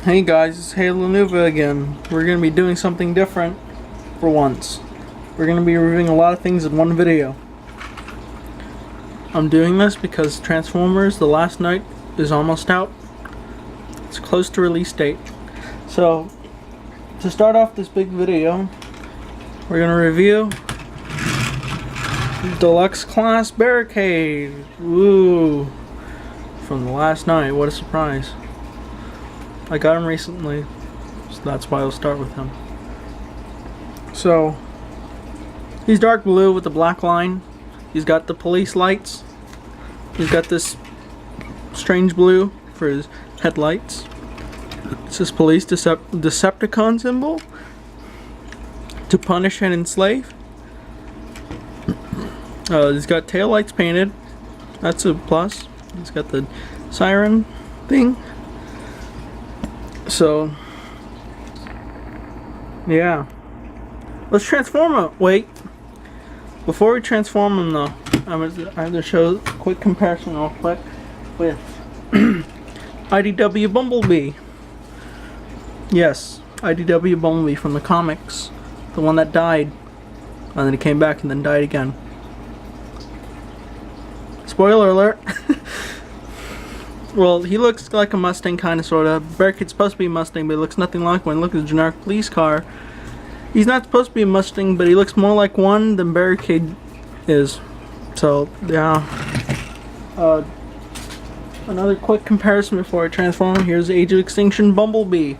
Hey guys, it's Halo Nuva again. We're going to be doing something different for once. We're going to be reviewing a lot of things in one video. I'm doing this because Transformers The Last Night is almost out. It's close to release date. So, to start off this big video, we're going to review Deluxe Class Barricade. Woo! From The Last Night, what a surprise. I got him recently, so that's why I'll start with him. So, he's dark blue with the black line. He's got the police lights. He's got this strange blue for his headlights. This is police Decepticon symbol to punish and enslave. He's got tail lights painted. That's a plus. He's got the siren thing. So, yeah. Let's transform him. Wait. Before we transform him though, I have to show a quick comparison real quick with IDW Bumblebee. Yes, IDW Bumblebee from the comics. The one that died. And then he came back and then died again. Spoiler alert. Well, he looks like a Mustang, kind of, sort of. Barricade's supposed to be a Mustang, but he looks nothing like one. Look at the generic police car. He's not supposed to be a Mustang, but he looks more like one than Barricade is. So, yeah. Another quick comparison before I transform him. Here's Age of Extinction Bumblebee.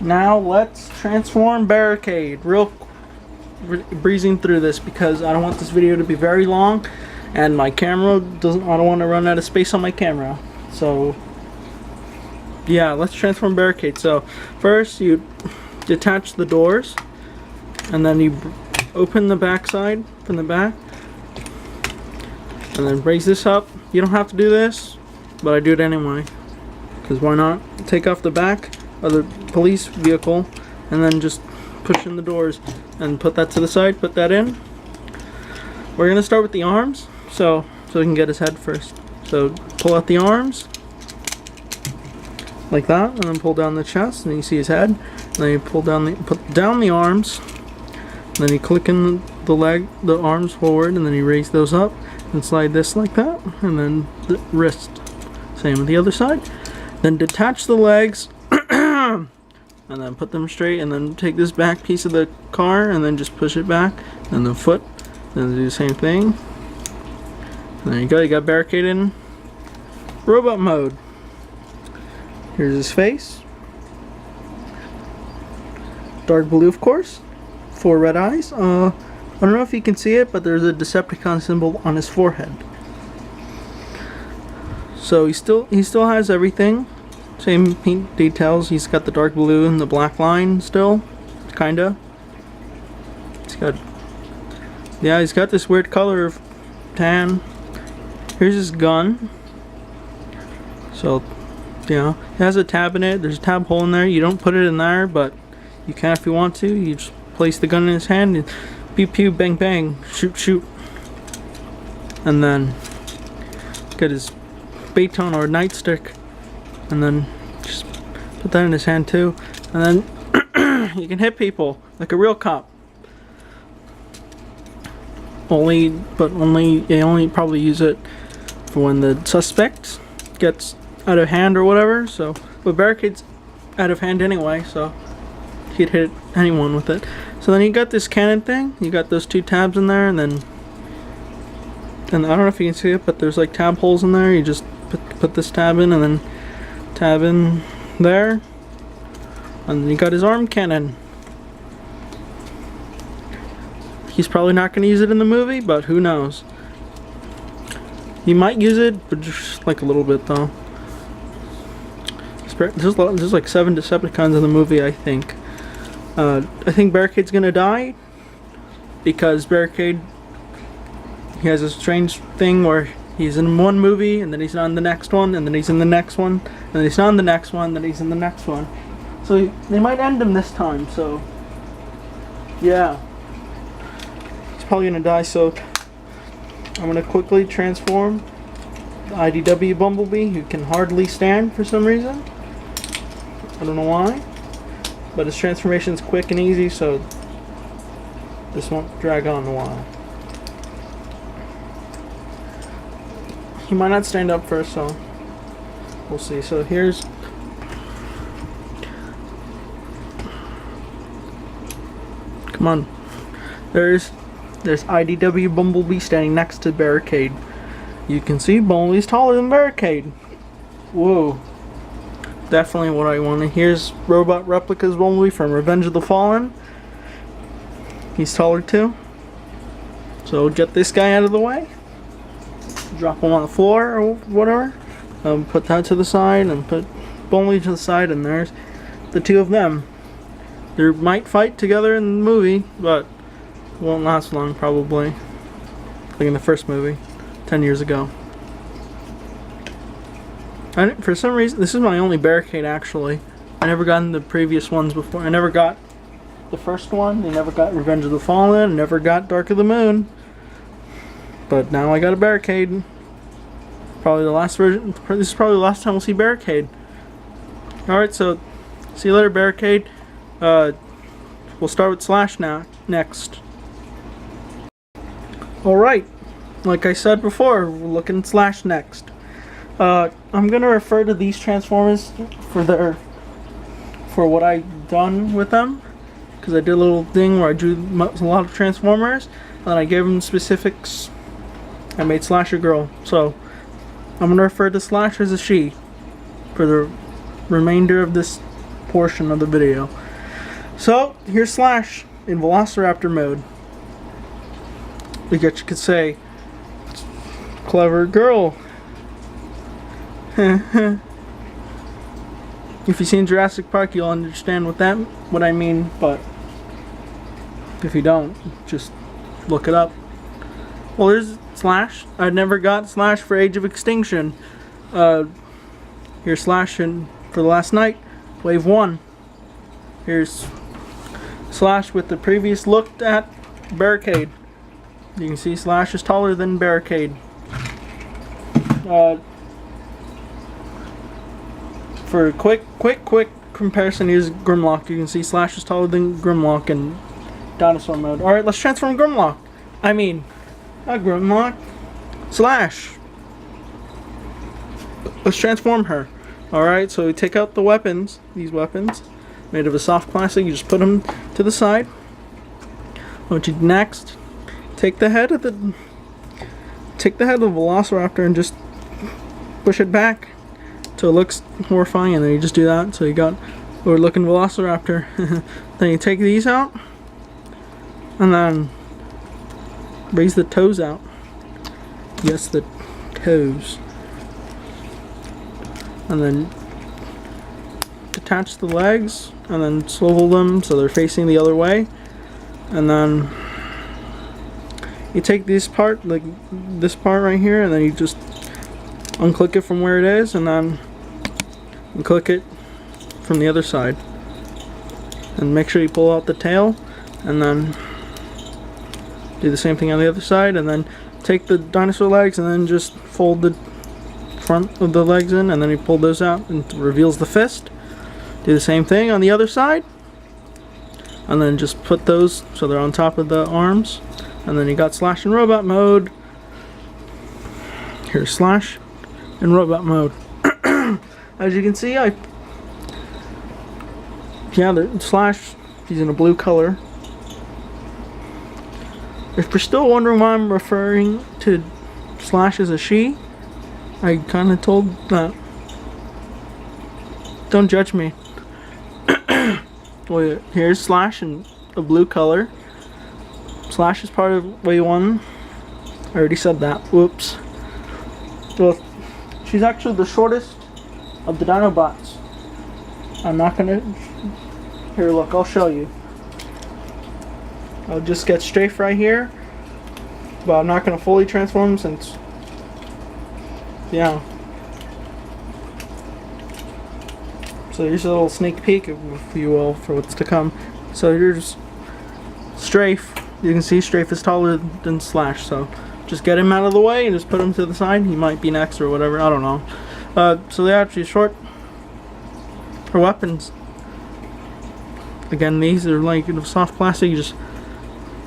Now, let's transform Barricade. Breezing through this because I don't want this video to be very long. And my camera doesn't, I don't want to run out of space on my camera. So, yeah, let's transform Barricade. So, first you detach the doors, and then you open the back side from the back, and then raise this up. You don't have to do this, but I do it anyway. Because why not? Take off the back of the police vehicle, and then just push in the doors, and put that to the side, put that in. We're going to start with the arms. So we can get his head first. So pull out the arms like that, and then pull down the chest, and you see his head. And then you put down the arms, and then you click in the arms forward, and then you raise those up and slide this like that, and then the wrist. Same with the other side. Then detach the legs, and then put them straight, and then take this back piece of the car, and then just push it back, and the foot, and do the same thing. There you go, you got Barricade in robot mode. Here's his face. Dark blue, of course. 4 red eyes. I don't know if you can see it, but there's a Decepticon symbol on his forehead. So he still has everything. Same paint details. He's got the dark blue and the black line still. Kinda. He's got this weird color of tan. Here's his gun. So, yeah, it has a tab in it. There's a tab hole in there. You don't put it in there, but you can if you want to. You just place the gun in his hand and pew pew, bang bang, shoot shoot. And then get his baton or nightstick, and then just put that in his hand too. And then you can hit people like a real cop. You only probably use it for when the suspect gets out of hand or whatever. So, but Barricade's out of hand anyway, so he'd hit anyone with it. So then you got this cannon thing. You got those 2 tabs in there, and I don't know if you can see it, but there's like tab holes in there. You just put this tab in, and then tab in there, and then you got his arm cannon. He's probably not going to use it in the movie, but who knows. He might use it, but just like a little bit though. There's like 7 Decepticons in the movie, I think. I think Barricade's going to die because Barricade, he has a strange thing where he's in one movie, and then he's not in the next one, and then he's in the next one, and then he's not in the next one, then he's in the next one. So they might end him this time, so yeah. He's probably gonna die, so I'm gonna quickly transform the IDW Bumblebee, who can hardly stand for some reason. I don't know why. But his transformation is quick and easy, so this won't drag on a while. He might not stand up first, so we'll see. So here's... Come on. There's IDW Bumblebee standing next to Barricade. You can see Bumblebee's taller than Barricade. Whoa. Definitely what I wanted. Here's Robot Replica's Bumblebee from Revenge of the Fallen. He's taller too. So get this guy out of the way. Drop him on the floor or whatever. Put that to the side and put Bumblebee to the side, and there's the two of them. They might fight together in the movie, but won't last long probably. Like in the first movie, 10 years ago. For some reason, this is my only Barricade actually. I never got in the previous ones before. I never got the first one. I never got Revenge of the Fallen. I never got Dark of the Moon. But now I got a Barricade. Probably the last version. This is probably the last time we'll see Barricade. Alright, so see you later, Barricade. We'll start with Slash now. Next. Alright. Like I said before, we're looking at Slash next. I'm gonna refer to these Transformers for what I done with them, because I did a little thing where I drew a lot of Transformers and I gave them specifics. I made Slash a girl, so I'm gonna refer to Slash as a she for the remainder of this portion of the video. So here's Slash in Velociraptor mode. I guess you could say, clever girl. If you've seen Jurassic Park, you'll understand what I mean, but if you don't, just look it up. Well, there's Slash. I never got Slash for Age of Extinction. Here's Slash for the Last Night, Wave 1. Here's Slash with the previous looked at Barricade. You can see Slash is taller than Barricade. For a quick comparison, here's Grimlock. You can see Slash is taller than Grimlock in dinosaur mode. Alright, let's transform Grimlock. I mean, not Grimlock. Slash. Let's transform her. Alright, so we take out the weapons. These weapons, made of a soft plastic. You just put them to the side. What you do next, take the head of the Velociraptor and just push it back so it looks horrifying, and then you just do that. So you got a weird looking Velociraptor. Then you take these out and then raise the toes out. Yes, the toes. And then detach the legs and then swivel them so they're facing the other way. And then you take this part, like this part right here, and then you just unclick it from where it is, and then you click it from the other side. And make sure you pull out the tail, and then do the same thing on the other side, and then take the dinosaur legs and then just fold the front of the legs in, and then you pull those out and it reveals the fist. Do the same thing on the other side, and then just put those so they're on top of the arms, and then you got Slash in robot mode. Here's Slash in robot mode. As you can see, the Slash, he's in a blue color. If you're still wondering why I'm referring to Slash as a she, I kind of told that. Don't judge me. Well, here's Slash in a blue color. Slash is part of Wave 1. I already said that. Whoops. Well, she's actually the shortest of the Dinobots. I'm not gonna... Here, look, I'll show you. I'll just get Strafe right here, but I'm not gonna fully transform since... Yeah. So here's a little sneak peek, if you will, for what's to come. So here's Strafe. You can see Strafe is taller than Slash, so just get him out of the way and just put him to the side. He might be next or whatever. I don't know. So they actually short for weapons. Again, these are like soft plastic. You just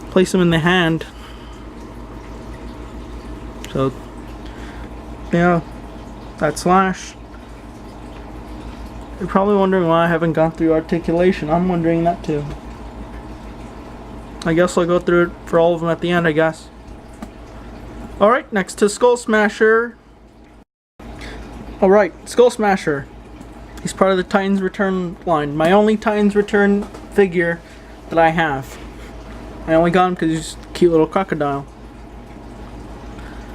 place them in the hand. So yeah, that slash. You're probably wondering why I haven't gone through articulation. I'm wondering that too. I guess I'll go through it for all of them at the end, I guess. Alright, next to Skull Smasher. Alright, Skull Smasher. He's part of the Titans Return line. My only Titans Return figure that I have. I only got him because he's a cute little crocodile.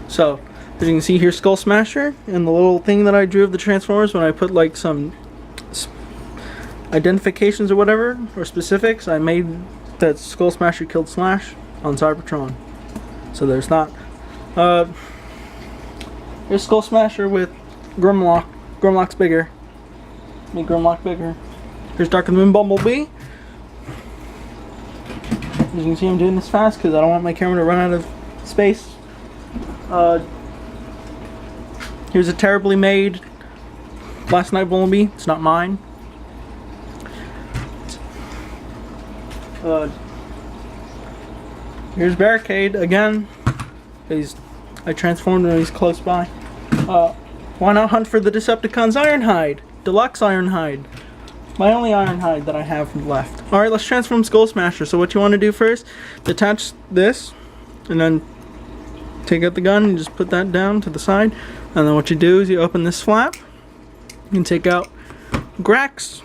So, as you can see here, Skull Smasher, and the little thing that I drew of the Transformers when I put like some identifications or whatever, or specifics, I made that Skull Smasher killed Slash on Cybertron. So there's that. Here's Skull Smasher with Grimlock. Grimlock's bigger. Make Grimlock bigger. Here's Dark of the Moon Bumblebee. As you can see, I'm doing this fast because I don't want my camera to run out of space. Here's a terribly made Last Night Bumblebee. It's not mine. Here's Barricade again. I transformed when he's close by. Why not hunt for the Decepticons Ironhide? Deluxe Ironhide. My only Ironhide that I have left. Alright, let's transform Skull Smasher. So what you want to do first, detach this, and then take out the gun and just put that down to the side. And then what you do is you open this flap. You can take out Grax,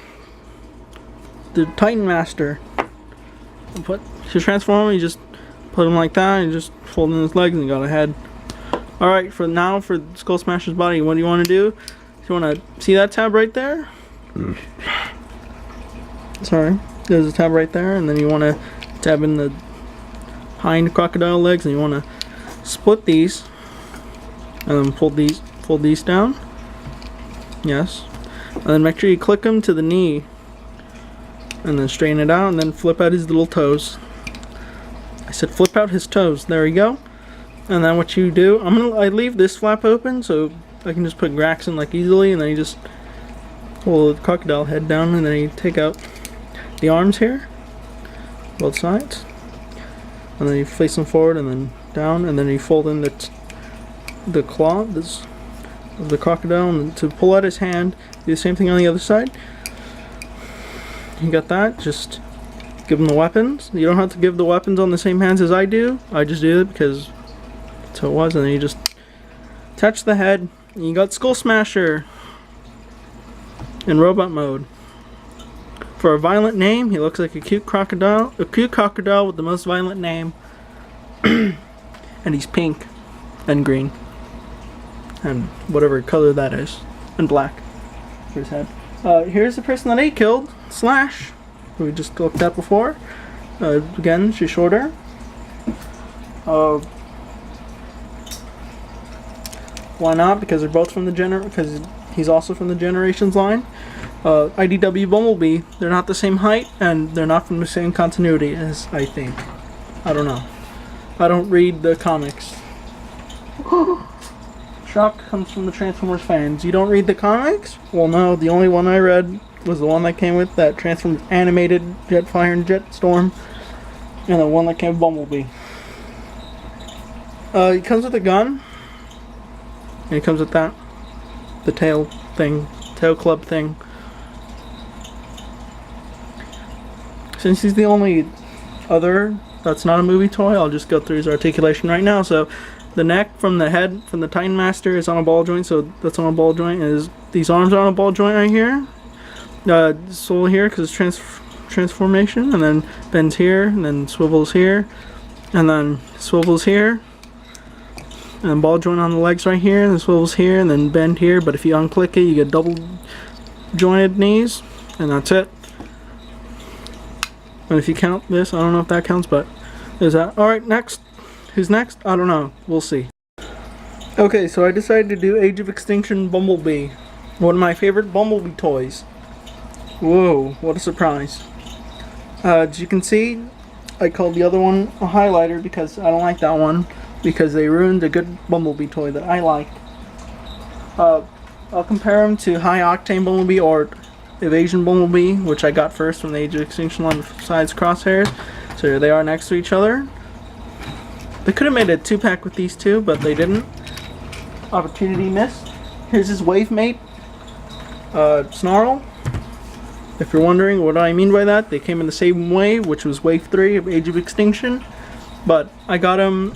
the Titan Master. To transform him, you just put him like that, and you just fold in his legs, and you got a head. Alright, for Skull Smasher's body, what do you want to do? You want to see that tab right there? Sorry, there's a tab right there, and then you want to tab in the hind crocodile legs, and you want to split these, and then fold these down. Yes, and then make sure you click them to the knee. And then straighten it out, and then flip out his little toes. I said flip out his toes. There we go. And then what you do, I leave this flap open so I can just put Grax in like easily, and then you just pull the crocodile head down, and then you take out the arms here, both sides, and then you face them forward and then down, and then you fold in the claw of the crocodile, and to pull out his hand, do the same thing on the other side. You got that, just give them the weapons. You don't have to give the weapons on the same hands as I do. I just do it because that's how it was, and then you just attach the head, and you got Skull Smasher in robot mode. For a violent name, he looks like a cute crocodile with the most violent name. And he's pink and green and whatever color that is, and black for his head. Here's the person that he killed, Slash, who we just looked at before. Again, she's shorter. Why not? Because they're both from the because he's also from the Generations line. IDW Bumblebee, they're not the same height, and they're not from the same continuity as I think. I don't know. I don't read the comics. Shock comes from the Transformers fans. You don't read the comics? Well, no, the only one I read was the one that came with that Transformers animated Jetfire and Jetstorm, and the one that came with Bumblebee. It comes with a gun, and it comes with that, the tail club thing. Since he's the only other that's not a movie toy, I'll just go through his articulation right now. So the neck from the head from the Titan Master is on a ball joint, so that's on a ball joint. And these arms are on a ball joint right here. Soul here because it's transformation, and then bends here, and then swivels here, and then swivels here, and then ball joint on the legs right here, and then swivels here, and then bend here. But if you unclick it, you get double jointed knees, and that's it. And if you count this, I don't know if that counts, but there's that. Alright, next. Who's next? I don't know. We'll see. Okay, so I decided to do Age of Extinction Bumblebee. One of my favorite Bumblebee toys. Whoa, what a surprise. As you can see, I called the other one a highlighter because I don't like that one. because they ruined a good Bumblebee toy that I liked. I'll compare them to High Octane Bumblebee or Evasion Bumblebee, which I got first from the Age of Extinction line besides Crosshairs. So here they are next to each other. They could have made a 2-pack with these two, but they didn't. Opportunity missed. Here's his wave mate, Snarl. If you're wondering what I mean by that, they came in the same wave, which was Wave 3 of Age of Extinction. But I got him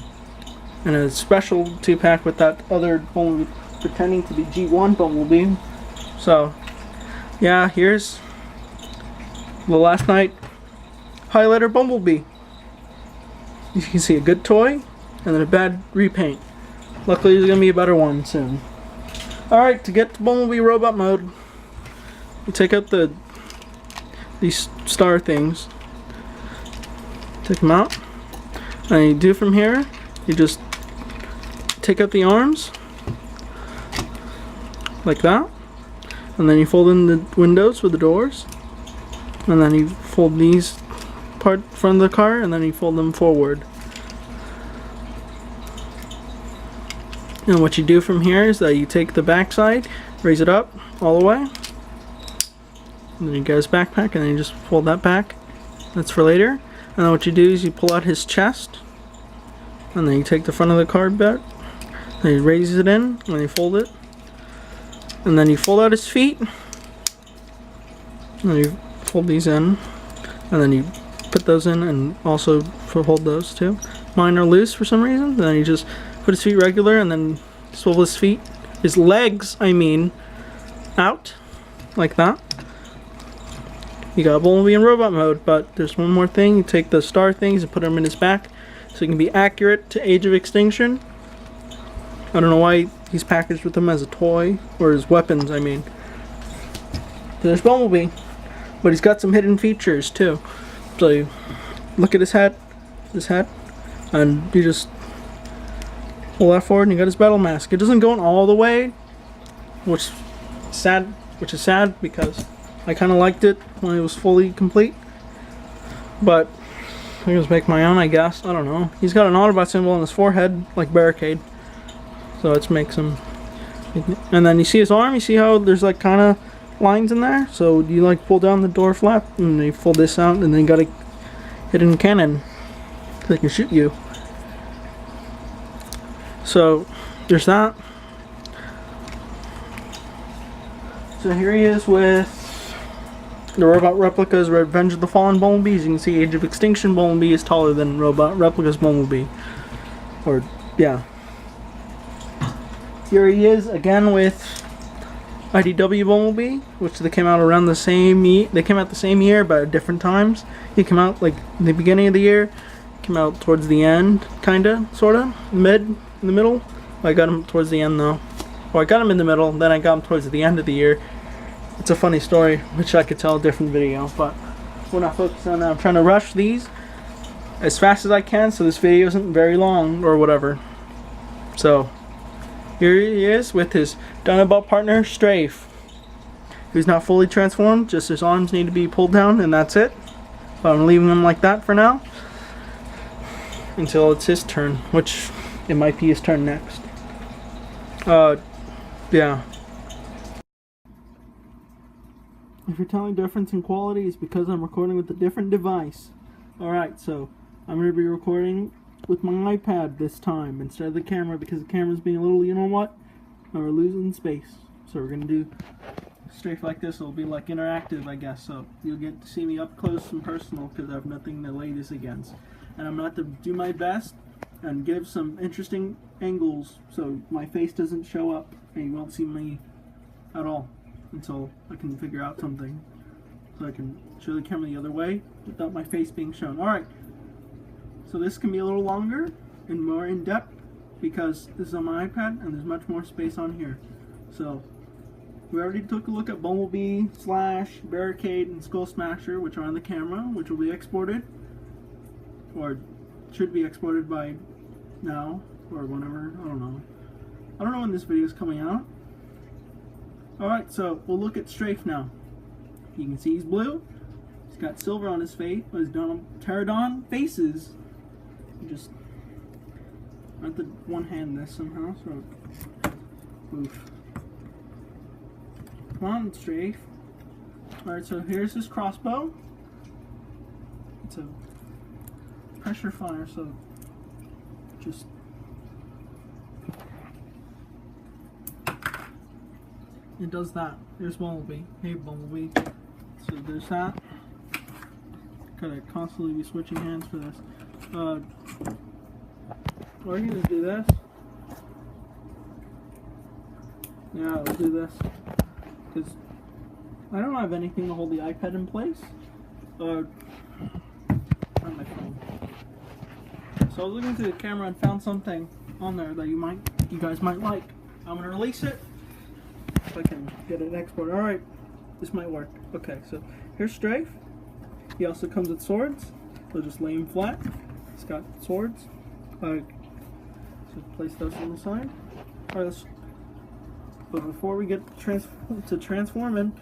in a special 2-pack with that other Bumblebee pretending to be G1 Bumblebee. So, yeah, here's the last night highlighter Bumblebee. You can see a good toy and then a bad repaint. Luckily, there's going to be a better one soon. Alright, to get to Bumblebee robot mode, you take out these star things. Take them out. And you do from here, you just take out the arms like that, and then you fold in the windows with the doors, and then you fold these front of the car, and then you fold them forward. And what you do from here is that you take the back side, raise it up all the way, and then you get his backpack, and then you just fold that back. That's for later. And then what you do is you pull out his chest, and then you take the front of the car bit, then you raise it in, and then you fold it, and then you fold out his feet, and then you fold these in, and then you put those in and also hold those too. Mine are loose for some reason. Then you just put his feet regular, and then swivel his legs, out like that. You got Bumblebee in robot mode, but there's one more thing. You take the star things and put them in his back so he can be accurate to Age of Extinction. I don't know why he's packaged with them as a toy, or as weapons, So there's Bumblebee, but he's got some hidden features too. So you look at his head, and you just pull that forward and you got his battle mask. It doesn't go in all the way, which is sad because I kind of liked it when it was fully complete, but I just make my own, I guess. I don't know. He's got an Autobot symbol on his forehead, like Barricade, so it makes him. And then you see his arm. You see how there's like kind of lines in there. So you like pull down the door flap, and you fold this out, and then you got a hidden cannon that can shoot you. So there's that. So here he is with the Robot Replica's Revenge of the Fallen Bumblebee. As you can see, Age of Extinction Bumblebee is taller than Robot Replica's Bumblebee. Or, yeah. Here he is again with IDW Bumblebee, which they came out around the same year. They came out the same year, but at different times. He came out like in the beginning of the year. Came out towards the end, kinda, sorta, in the middle. I got him towards the end though. Well, I got him in the middle, then I got him towards the end of the year. It's a funny story, which I could tell a different video, but we're not focused on that. I'm trying to rush these as fast as I can so this video isn't very long or whatever. So here he is with his Dinobot partner Strafe, who's not fully transformed, just his arms need to be pulled down and that's it. But I'm leaving him like that for now until it's his turn, which it might be his turn next. Yeah. If you're telling difference in quality, it's because I'm recording with a different device. Alright, so I'm going to be recording with my iPad this time instead of the camera because the camera's being a little, you know what? We're losing space. So we're going to do Strafe like this. It'll be like interactive, I guess. So you'll get to see me up close and personal because I have nothing to lay this against. And I'm going to have to do my best and give some interesting angles so my face doesn't show up and you won't see me at all until I can figure out something so I can show the camera the other way without my face being shown. Alright, so this can be a little longer and more in-depth because this is on my iPad and there's much more space on here. So we already took a look at Bumblebee, Slash, Barricade, and Skull Smasher, which are on the camera, which will be exported, or should be exported by now or whenever. I don't know when this video is coming out. Alright, so we'll look at Strafe now. You can see he's blue. He's got silver on his face. His Pterodon faces. Just I have to one-hand this somehow, so oof. Come on, Strafe. Alright, so here's his crossbow. It's a pressure fire, so just it does that. Here's Bumblebee. Hey, Bumblebee. So there's that. Gotta constantly be switching hands for this. We're gonna do this. Yeah, I'll do this. Because I don't have anything to hold the iPad in place. On my phone. So I was looking through the camera and found something on there that you guys might like. I'm gonna release it. If I can get an export. Alright, this might work. Okay, so here's Strafe. He also comes with swords. So just lay him flat. He's got swords. So place those on the side. Alright, but before we get to transforming,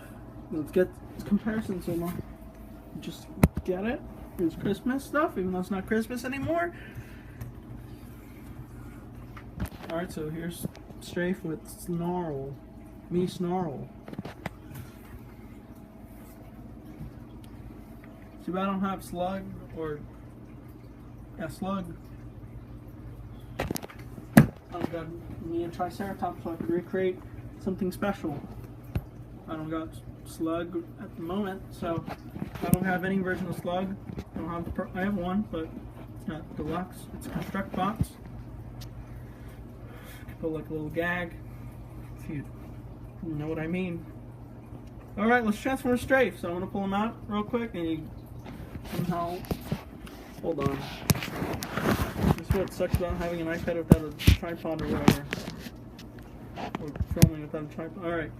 let's get comparisons. So just get it. Here's Christmas stuff, even though it's not Christmas anymore. Alright, so here's Strafe with Snarl. Me Snarl. Too bad I don't have Slug or Slug. I've got me and Triceratops, so I could recreate something special. I don't got Slug at the moment, so I don't have any version of Slug. I have one, but it's not deluxe. It's a construct box. Put like a little gag, if you know what I mean. Alright, let's transform Strafe. So I'm gonna pull him out real quick and you somehow hold on. This is what sucks about having an iPad without a tripod or whatever. Or filming without a tripod. Alright,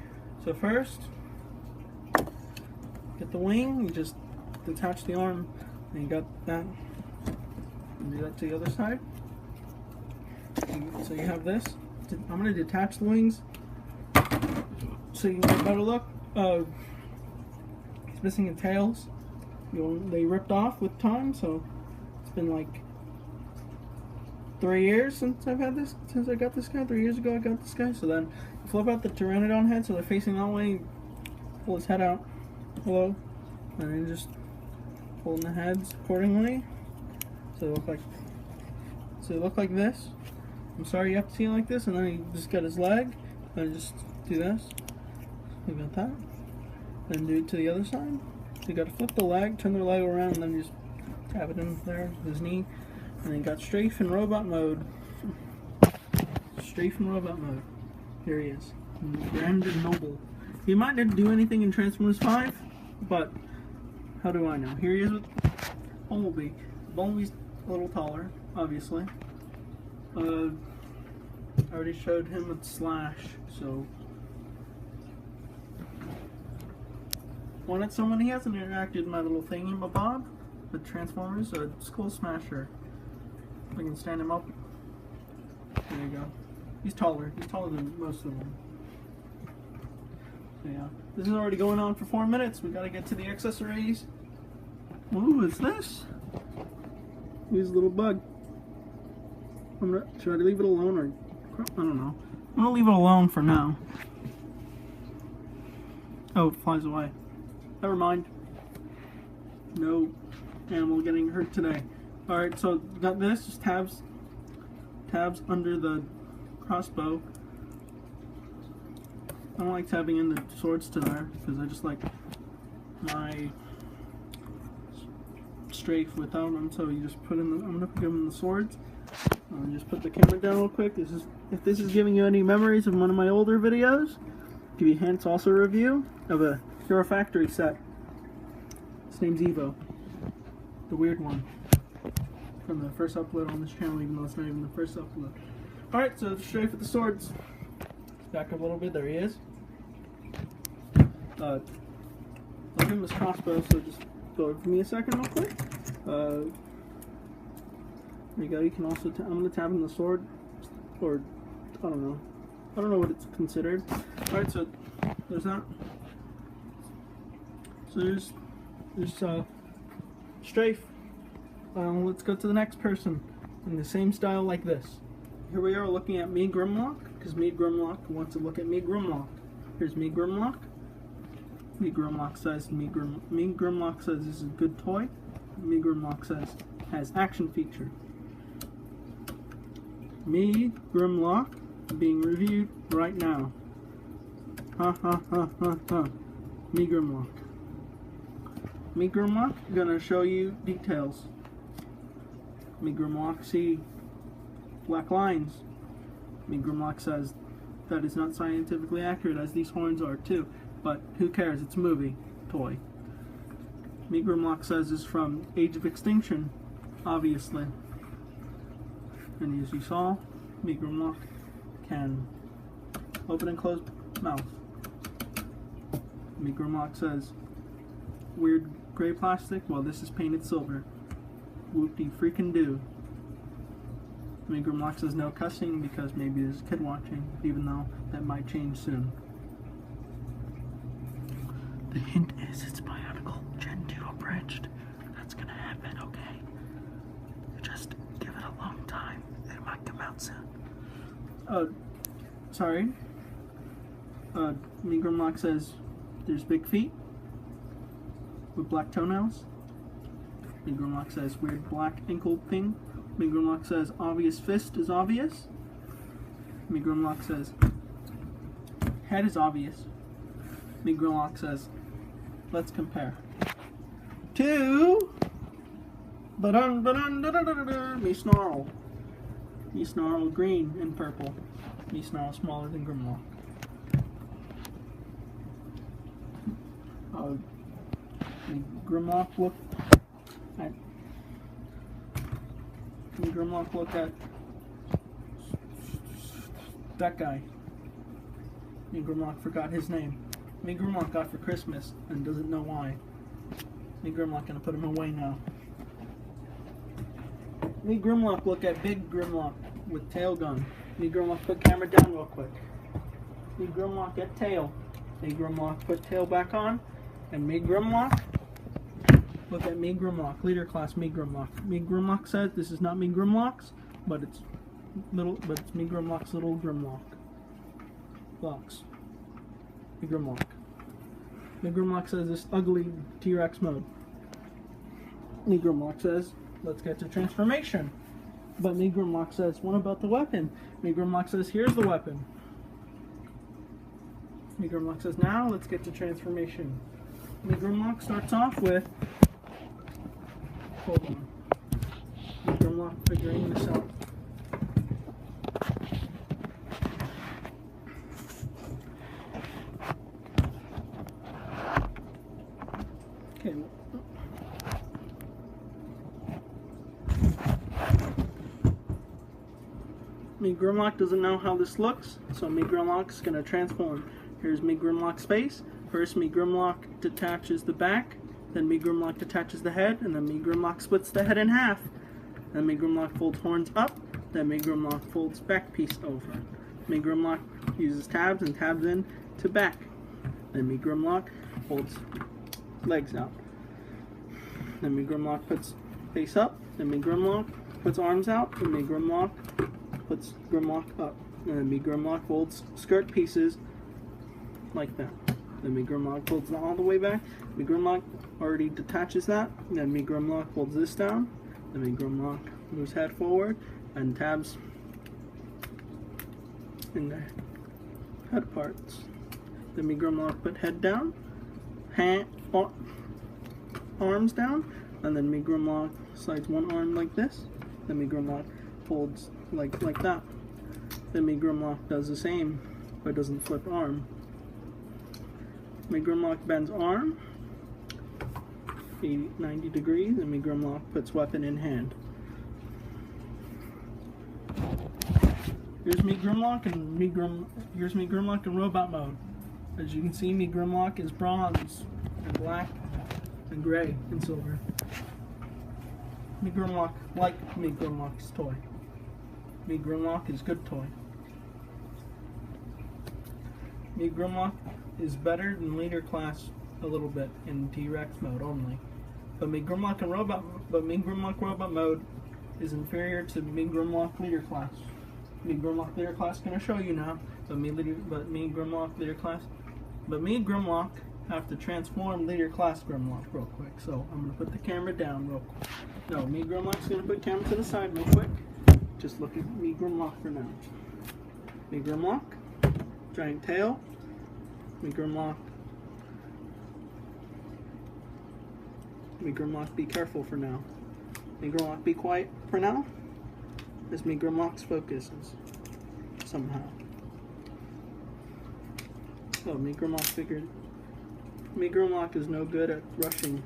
so first get the wing, you just detach the arm, and you got that. And do that to the other side. So you have this. I'm going to detach the wings so you can get a better look. It's missing the tails. They ripped off with time, so it's been like 3 years since I've had this. Since I got this guy, 3 years ago I got this guy. So then you flip out the Pteranodon head so they're facing that way. Pull his head out. Hello, and then just pulling the heads accordingly. So they look like this. I'm sorry you have to see it like this, and then he just got his leg, and just do this. We got that. Then do it to the other side. So you got to flip the leg, turn the leg around, and then just tap it in there, his knee. And then got Strafe in robot mode. Strafe in robot mode. Here he is. Grand and noble. He might not do anything in Transformers 5, but how do I know? Here he is with Bumblebee. Bumblebee's a little taller, obviously. I already showed him with Slash, so wanted someone he hasn't interacted in my little thingy-mabob with Transformers, so Skull Smasher. I can stand him up. There you go. He's taller. He's taller than most of them. So yeah, this is already going on for 4 minutes. We gotta get to the accessories. Ooh, what's this? Here's a little bug. Should I leave it alone or I don't know. I'm gonna leave it alone for now. Oh, it flies away. Never mind. No animal getting hurt today. Alright, so got this, just tabs under the crossbow. I don't like tabbing in the swords to there because I just like my Strafe without them. So you just put in the, I'm gonna put them in the swords. Just put the camera down real quick. If this is giving you any memories of one of my older videos, give you hints. Also a review of a Hero Factory set. His name's Evo, the weird one from the first upload on this channel, even though it's not even the first upload. All right, so Strafe with the swords. Back up a little bit. There he is. I'll give him his crossbow. So just go over me a second, real quick. There you go. You can also. I'm gonna tab in the sword, or I don't know. I don't know what it's considered. All right, so there's that. So there's Strafe. Let's go to the next person in the same style like this. here we are looking at me Grimlock, because me Grimlock wants to look at me Grimlock. Here's me Grimlock. Me Grimlock says me Grimlock says this is a good toy. Me Grimlock says has action feature. Me Grimlock being reviewed right now. Ha ha ha ha ha. Me Grimlock. Me Grimlock gonna show you details. Me Grimlock see black lines. Me Grimlock says that is not scientifically accurate, as these horns are too, but who cares, it's a movie toy. Me Grimlock says is from Age of Extinction, obviously. And as you saw, me Grimlock can open and close mouth. Me Grimlock says weird gray plastic, well this is painted silver. Whoop-de-freaking-do. Me Grimlock says no cussing because maybe there's a kid watching, even though that might change soon. The hint is it's Bionicle Gen 2 abridged. That's gonna happen, okay? Just give it a long time. It might come out soon. Sorry. Me Grimlock says there's big feet with black toenails. Me Grimlock says weird black ankle thing. Me Grimlock says obvious fist is obvious. Me Grimlock says head is obvious. Me Grimlock says let's compare. To me Snarl. Me Snarl green and purple. Me Snarl smaller than Grimlock. Me Grimlock look at that guy. Me Grimlock forgot his name. Me Grimlock got for Christmas and doesn't know why. Me Grimlock gonna put him away now. Me Grimlock look at big Grimlock with tail gun. Me Grimlock put camera down real quick. Me Grimlock get tail. Me Grimlock put tail back on. And me Grimlock look at me Grimlock, leader class me Grimlock. Me Grimlock says this is not me Grimlock's, but it's me Grimlock's little Grimlock. Box. Me Grimlock. Me Grimlock says this ugly T-Rex mode. Me Grimlock says let's get to transformation. But me Grimlock says what about the weapon? Me Grimlock says here's the weapon. Me Grimlock says now let's get to transformation. Me Grimlock starts off with, hold on, Me Grimlock figuring this out. Okay. Me Grimlock doesn't know how this looks, so Me Grimlock's gonna transform. Here's Me Grimlock's face. First, Me Grimlock detaches the back, then Me Grimlock detaches the head, and then Me Grimlock splits the head in half. Then Me Grimlock folds horns up, then Me Grimlock folds back piece over. Me Grimlock uses tabs and tabs in to back. Then Me Grimlock folds legs out. Then Me Grimlock puts face up, then Me Grimlock puts arms out, and Me Grimlock puts Grimlock up. And then Me Grimlock folds skirt pieces like that. Then Me Grimlock folds it all the way back. Me Grimlock already detaches that. Then Me Grimlock folds this down. Then Me Grimlock moves head forward and tabs in the head parts. Then Me Grimlock put head down, arms down, and then Me Grimlock slides one arm like this. Then Me Grimlock folds like that. Then Me Grimlock does the same, but doesn't flip arm. Me Grimlock bends arm 90 degrees, and Me Grimlock puts weapon in hand. Here's Me Grimlock and here's Me Grimlock in robot mode. As you can see, Me Grimlock is bronze and black and gray and silver. Me Grimlock like Me Grimlock's toy. Me Grimlock is good toy. Me Grimlock is better than leader class a little bit in T-Rex mode only. But Me Grimlock robot mode is inferior to Me Grimlock leader class. Me Grimlock leader class gonna show you now. But me Grimlock leader class. But me Grimlock have to transform leader class Grimlock real quick. So I'm gonna put the camera down real quick. No, me Grimlock's gonna put camera to the side real quick. Just look at me Grimlock for now. Me Grimlock, giant tail. Me Grimlock. Me Grimlock, be careful for now. Me Grimlock, be quiet for now. As me Grimlock's focuses somehow. So me Grimlock figured me Grimlock is no good at rushing.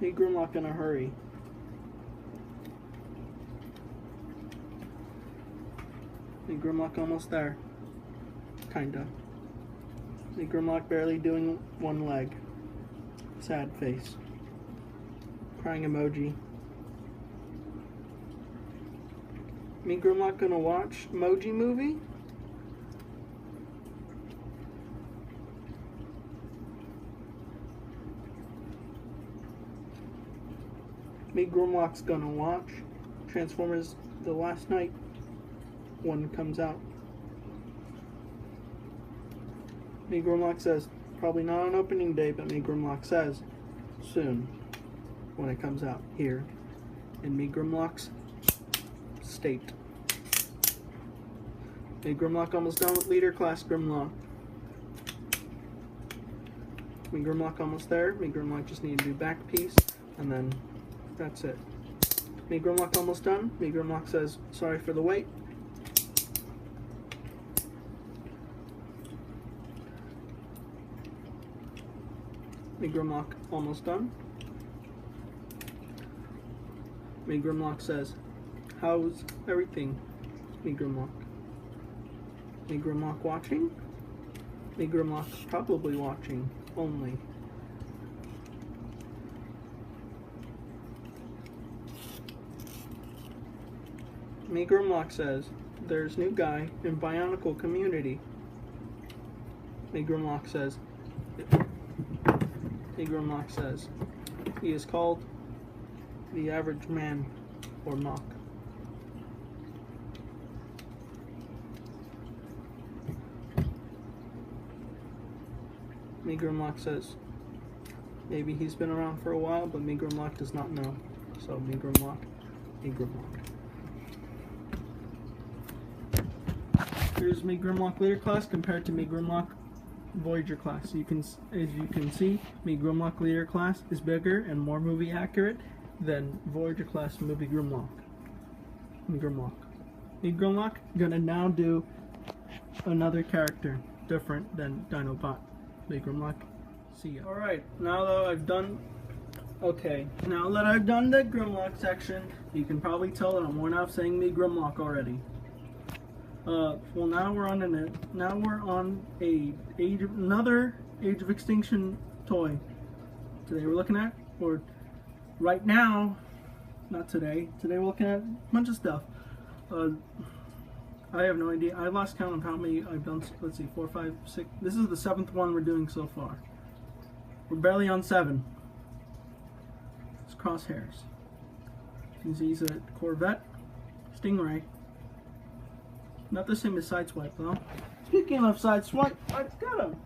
Me Grimlock in a hurry. Me Grimlock almost there. Kinda. Me Grimlock barely doing one leg. Sad face. Crying emoji. Me Grimlock gonna watch Emoji Movie? Me Grimlock's gonna watch Transformers The Last Night when it comes out. Me Grimlock says, probably not on opening day, but me Grimlock says soon when it comes out here in me Grimlock's state. Me Grimlock almost done with leader class Grimlock. Me Grimlock almost there. Me Grimlock just need to do back piece and then that's it. Me Grimlock almost done. Me Grimlock says sorry for the wait. Me Grimlock almost done. Me Grimlock says, how's everything? Me Grimlock. Me Grimlock watching? Me Grimlock probably watching only. Me Grimlock says, there's new guy in Bionicle community. Me Grimlock says, Grimlock says, he is called the average man or mock. Me Grimlock says, maybe he's been around for a while, but me Grimlock does not know. So me Grimlock, me Grimlock. Here's me Grimlock leader class compared to me Grimlock Voyager class. As you can see, me Grimlock leader class is bigger and more movie accurate than Voyager class movie Grimlock. Me Grimlock. Me Grimlock gonna now do another character different than Dinobot. Me Grimlock. See ya. Alright, now that I've done the Grimlock section, you can probably tell that I'm worn out saying me Grimlock already. Well, now we're on another Age of Extinction toy. Today we're looking at, or right now, not today. Today we're looking at a bunch of stuff. I have no idea. I lost count of how many I've done. Let's see, 4, 5, 6. This is the 7th one we're doing so far. We're barely on 7. It's Crosshairs. You can see he's a Corvette, Stingray. Not the same as Sideswipe though. Speaking of Sideswipe, I've got him.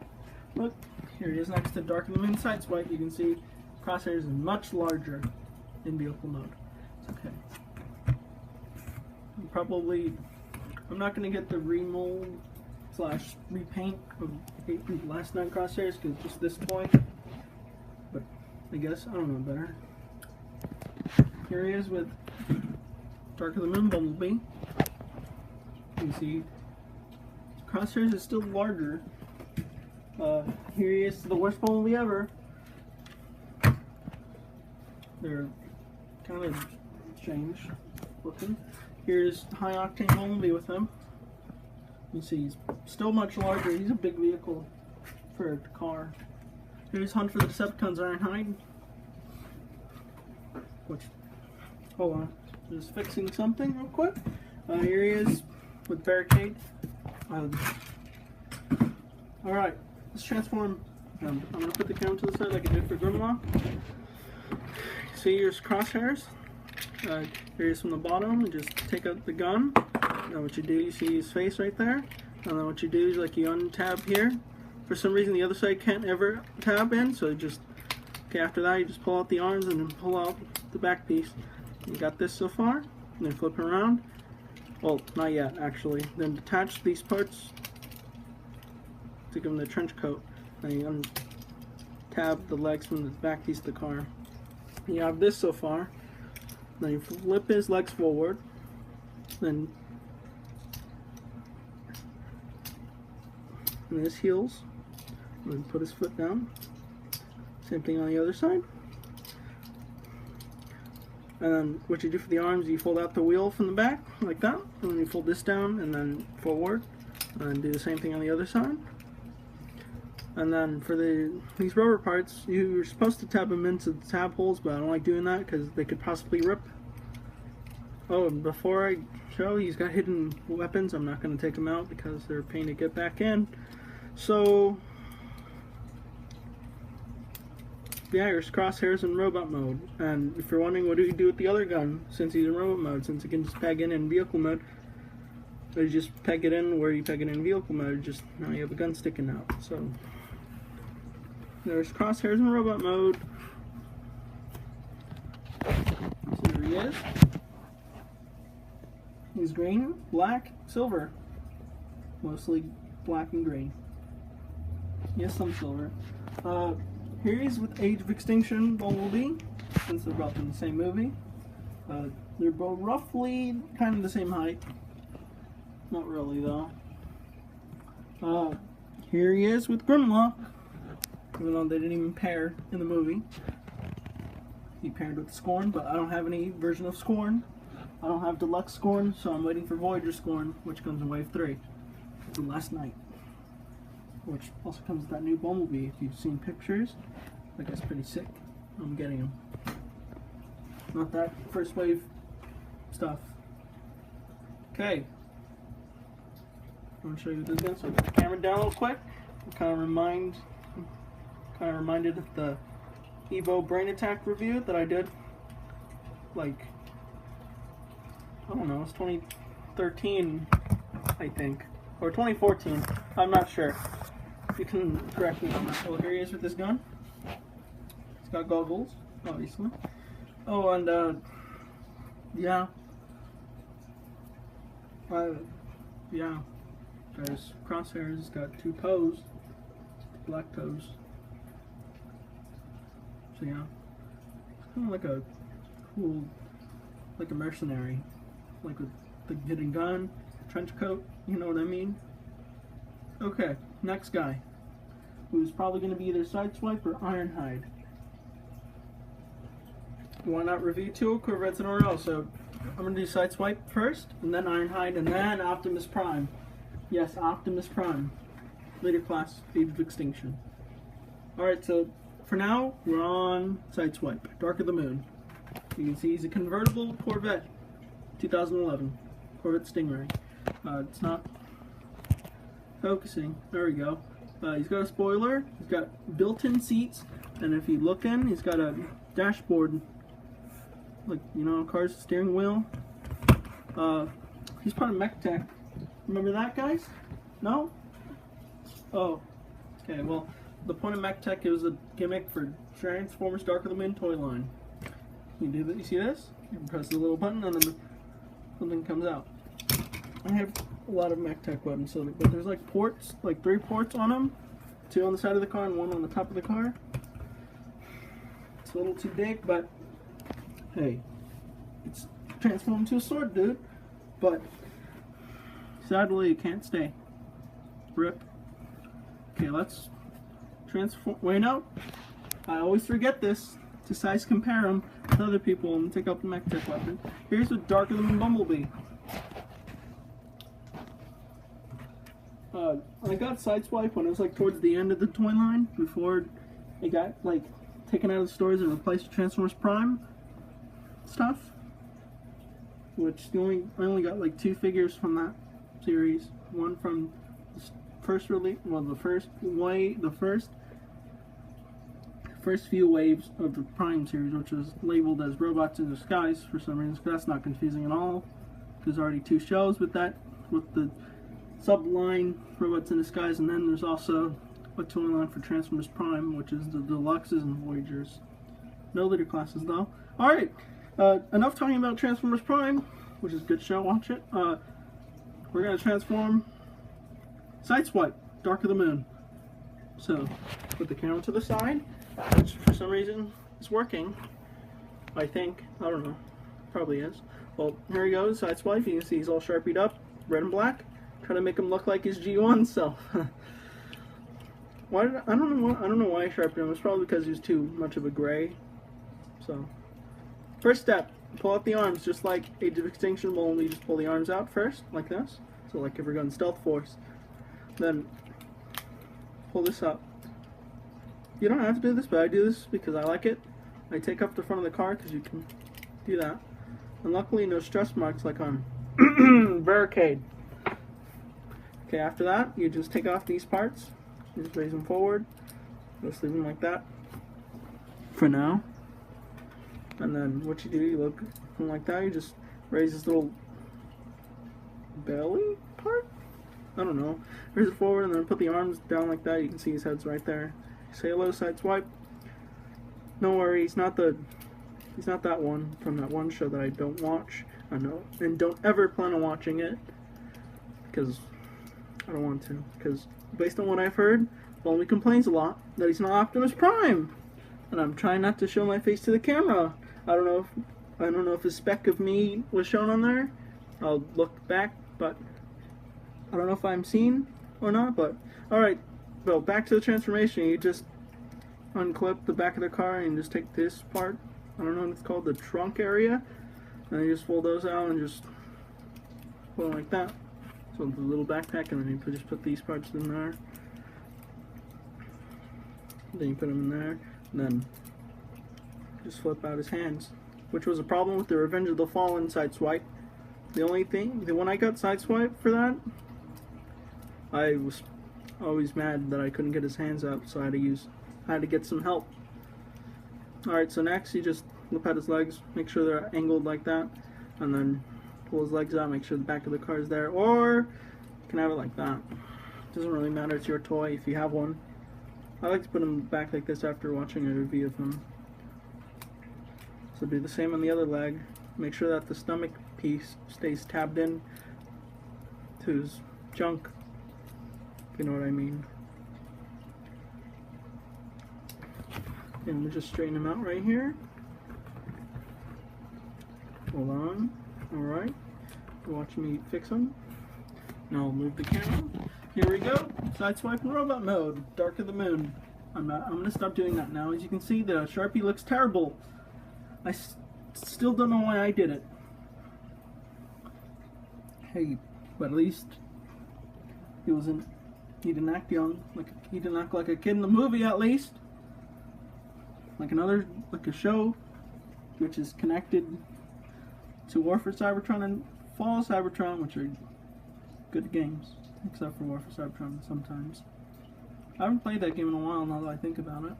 Look, here he is next to Dark of the Moon Sideswipe. You can see Crosshairs is much larger in vehicle mode. It's okay. I'm not going to get the remold / repaint of Last Night Crosshairs because just this toy. But I guess I don't know better. Here he is with Dark of the Moon Bumblebee. You see, Crosshairs is still larger. Here he is, the worst Bumblebee ever. They're kind of strange looking. Here's High Octane Bumblebee with him. You see, he's still much larger. He's a big vehicle for a car. Here's Hunt for the Decepticons Ironhide. Hold on, just fixing something real quick. Here he is with Barricade. Alright, let's transform him. I'm going to put the camera to the side like I did for Grimlock. See, here's Crosshairs. Here's from the bottom. You just take out the gun. And what you do, you see his face right there. And then what you do is like you untab here. For some reason the other side can't ever tab in, so just after that you just pull out the arms and then pull out the back piece. You got this so far. And then flip it around. Well, not yet actually. Then detach these parts to give him the trench coat. Then you untab the legs from the back piece of the car. You have this so far. Then you flip his legs forward. Then his heels. And then put his foot down. Same thing on the other side. And then what you do for the arms, you fold out the wheel from the back like that. And then you fold this down and then forward. And then do the same thing on the other side. And then for these rubber parts, you're supposed to tab them into the tab holes, but I don't like doing that because they could possibly rip. Oh, and before I show, he's got hidden weapons. I'm not going to take them out because they're a pain to get back in. So, yeah, here's crosshairs in robot mode. And if you're wondering what do you do with the other gun, since he's in robot mode, since it can just peg in vehicle mode, you just peg it in where you peg it in vehicle mode, just now you have a gun sticking out. So there's crosshairs in robot mode. So there he is. He's green, black, silver. Mostly black and green. Yes, some silver. Here he is with Age of Extinction Bumblebee, since they're both in the same movie. They're both roughly kind of the same height. Not really though. Here he is with Grimlock, even though they didn't even pair in the movie. He paired with Scorn, but I don't have any version of Scorn. I don't have Deluxe Scorn, so I'm waiting for Voyager Scorn, which comes in Wave 3 from last night. Which also comes with that new Bumblebee. If you've seen pictures, that guy's pretty sick. I'm getting him. Not that first wave stuff. Okay. I'm gonna show you this again. So put the camera down a little quick. Kind of reminded of the Evo Brain Attack review that I did. Like, I don't know, it's 2013, I think, or 2014. I'm not sure. You can correct me on that. Well, here he is with this gun. He's got goggles, obviously. Oh, and yeah. Yeah. There's crosshairs. He's got two toes, black toes. So yeah, it's kind of like a cool, like a mercenary, like with the hidden gun, trench coat. You know what I mean? Okay, next guy, who's probably going to be either Sideswipe or Ironhide. Why not review two Corvettes in a row? So I'm going to do Sideswipe first, and then Ironhide, and then Optimus Prime. Yes, Optimus Prime. Later class, Age of Extinction. Alright, so for now, we're on Sideswipe, Dark of the Moon. You can see he's a convertible Corvette, 2011. Corvette Stingray. It's not focusing. There we go. He's got a spoiler, he's got built-in seats, and if you look in, he's got a dashboard, like, you know, a car's steering wheel. He's part of Mech Tech. Remember that, guys? No? Oh. Okay, well, the point of Mech Tech is a gimmick for Transformers Dark of the Moon toy line. You do that, you see this? You press the little button and then something comes out. I have a lot of Mech Tech weapons, so, but there's like ports, like 3 ports on them. 2 on the side of the car and 1 on the top of the car. It's a little too big, but hey, it's transformed into a sword, dude. But sadly, it can't stay. Rip. Okay, let's transform. Wait, no. I always forget this to size compare them with other people and take out the Mech Tech weapon. Here's the Dark of the Moon Bumblebee. I got Sideswipe when it was like towards the end of the toy line, before it got like taken out of the stores and replaced with Transformers Prime stuff. Which I only got like 2 figures from that series. One from the first release, well, the first first few waves of the Prime series, which is labeled as Robots in Disguise for some reason. That's not confusing at all. There's already 2 shows with that, with the subline Robots in Disguise, and then there's also a touring line for Transformers Prime, which is the Deluxes and Voyagers. No later classes though. Alright, enough talking about Transformers Prime, which is a good show, watch it. We're going to transform Sideswipe, Dark of the Moon. So, put the camera to the side, which for some reason is working. I think. I don't know. Probably is. Well, here he goes, Sideswipe. You can see he's all sharpied up, red and black. Trying to make him look like his G1 self. I don't know why I sharpened him. It's probably because he's too much of a gray. So, first step, pull out the arms, just like Age of Extinction will only just pull the arms out first, like this. So like if we're going Stealth Force. Then, pull this up. You don't have to do this, but I do this because I like it. I take up the front of the car because you can do that. And luckily no stress marks like on Barricade. Okay, after that, you just take off these parts. You just raise them forward. Just leave them like that for now. And then what you do, you look like that. You just raise this little belly part. I don't know. Raise it forward and then put the arms down like that. You can see his head's right there. Say hello, Sideswipe. Don't worry, he's not that one from that one show that I don't watch. I know, and don't ever plan on watching it because I don't want to. Because based on what I've heard, Bumblebee complains a lot that he's not Optimus Prime, and I'm trying not to show my face to the camera. I don't know if a speck of me was shown on there. I'll look back, but I don't know if I'm seen or not. But all right, well, back to the transformation. You just unclip the back of the car and just take this part. I don't know what it's called, the trunk area, and you just fold those out and just put them like that. So the little backpack, and then you just put these parts in there. Then you put them in there, and then just flip out his hands, which was a problem with the Revenge of the Fallen Sideswipe. When I got Sideswipe for that, I was always mad that I couldn't get his hands up, so I had to get some help. Alright, so next you just flip out his legs, make sure they're angled like that, and then pull his legs out, make sure the back of the car is there, or you can have it like that. It doesn't really matter, it's your toy if you have one. I like to put him back like this after watching a review of him. So do the same on the other leg. Make sure that the stomach piece stays tabbed in to his junk, if you know what I mean. And we'll just straighten him out right here. Hold on. Alright. Watch me fix him. Now I'll move the camera. Here we go. Sideswipe in robot mode. Dark of the Moon. I'm going to stop doing that now. As you can see, the Sharpie looks terrible. I still don't know why I did it. Hey, but at least he didn't act young. He didn't act like a kid in the movie, at least. Like a show which is connected to War for Cybertron and Fall of Cybertron, which are good games, except for War for Cybertron sometimes. I haven't played that game in a while now that I think about it.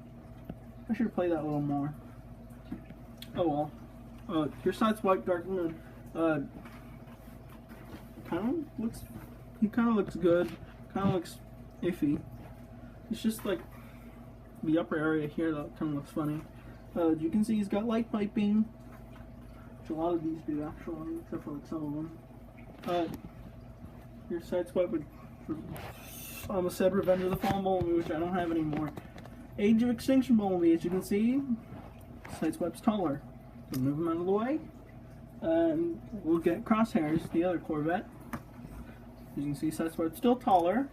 I should play that a little more. Oh well. Your Sideswipe Dark Moon. He kind of looks good. Kind of looks iffy. It's just like the upper area here that kind of looks funny. You can see he's got light piping, which a lot of these do actually, except for like some of them. Your Sideswipe would, I almost said Revenge of the Fallen Bumblebee, which I don't have anymore. Age of Extinction Bumblebee, as you can see, Sideswipe's taller. So move him out of the way, and we'll get Crosshairs, the other Corvette. As you can see, Sideswipe's still taller.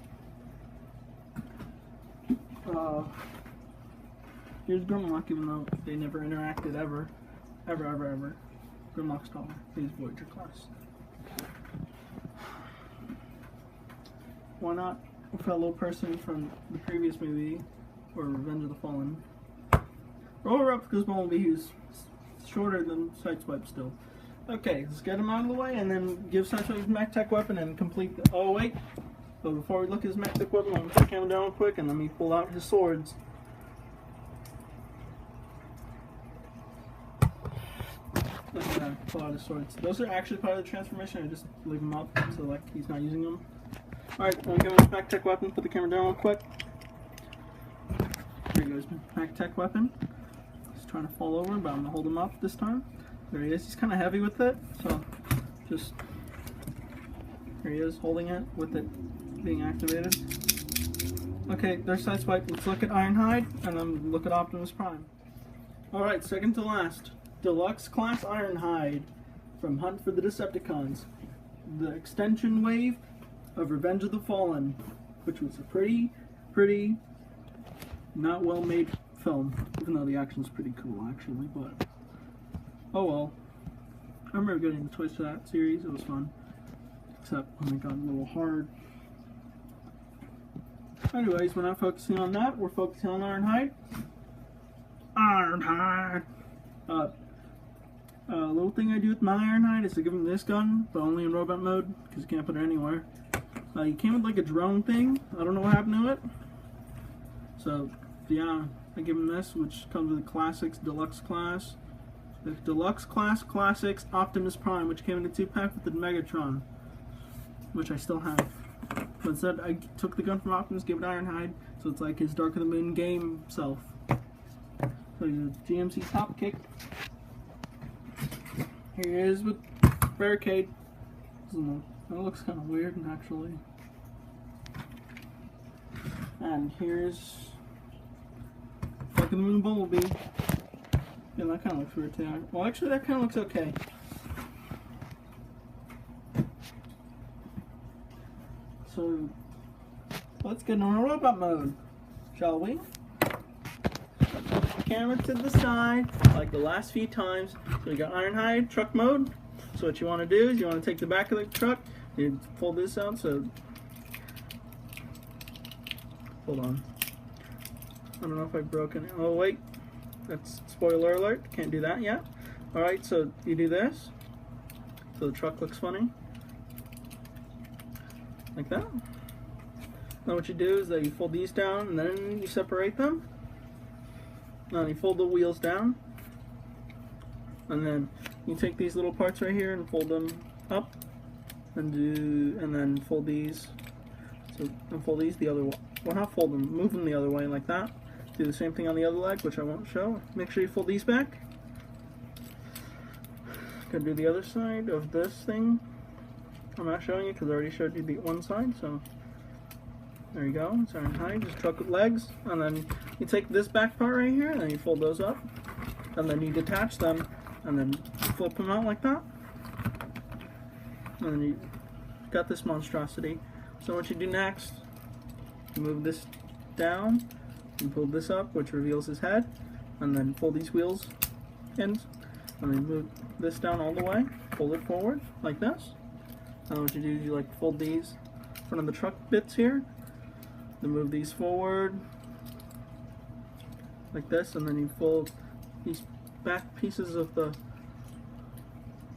Here's Grimlock, even though they never interacted ever. Grimlock's taller. He's Voyager class. Why not a fellow person from the previous movie, or Revenge of the Fallen? Roll her up because Bumblebee is shorter than Sideswipe still. Okay, let's get him out of the way and then give Sideswipe his mech tech weapon and complete the. Oh, wait. But before we look at his mech tech weapon, I'm going to put the camera down real quick and let me pull out his swords. pull out his swords. Those are actually part of the transformation. I just leave them up so like he's not using them. Alright, I'm gonna give him his back tech weapon. Put the camera down real quick. Here goes my back tech weapon. He's trying to fall over, but I'm gonna hold him up this time. There he is. He's kind of heavy with it, so just here he is holding it with it being activated. Okay, there's Sideswipe. Let's look at Ironhide and then look at Optimus Prime. Alright, second to last. Deluxe Class Ironhide from Hunt for the Decepticons. The extension wave of Revenge of the Fallen, which was a pretty not well made film, even though the action's pretty cool actually, but oh well. I remember getting the toys for that series, it was fun. Except when it got a little hard. Anyways, we're not focusing on that, we're focusing on Ironhide. Ironhide! Little thing I do with my Ironhide is to give him this gun, but only in robot mode, because you can't put it anywhere. He came with like a drone thing, I don't know what happened to it. So, yeah, I give him this, which comes with the Classics Deluxe Class. The Deluxe Class Classics Optimus Prime, which came in a 2-pack with the Megatron, which I still have. But instead, I took the gun from Optimus, gave it Ironhide, so it's like his Dark of the Moon game self. So he's a GMC top kick. Here he is with Barricade. That looks kind of weird, actually. And here's Dark of the Moon Bumblebee. Yeah, that kind of looks weird too. Well, actually, that kind of looks okay. So, let's get into robot mode, shall we? Camera to the side, like the last few times. So we got Ironhide, truck mode. So what you want to do is you want to take the back of the truck, you fold this out, so hold on. I don't know if I've broken it. Oh wait, that's spoiler alert, can't do that yet. Alright, so you do this, so the truck looks funny. Like that. Then what you do is that you fold these down and then you separate them. Then you fold the wheels down. And then you take these little parts right here and fold them up. And then fold these. So and fold these the other way. Well, not fold them, move them the other way like that. Do the same thing on the other leg, which I won't show. Make sure you fold these back. Gonna do the other side of this thing. I'm not showing you because I already showed you the one side, so there you go. It's Ironhide, just truck with legs, and then you take this back part right here, and then you fold those up, and then you detach them, and then flip them out like that, and then you got this monstrosity. So what you do next, you move this down, and pull this up, which reveals his head, and then fold these wheels in, and then move this down all the way, fold it forward like this. And what you do is you like fold these in front of the truck bits here, then move these forward like this, and then you fold these back pieces of the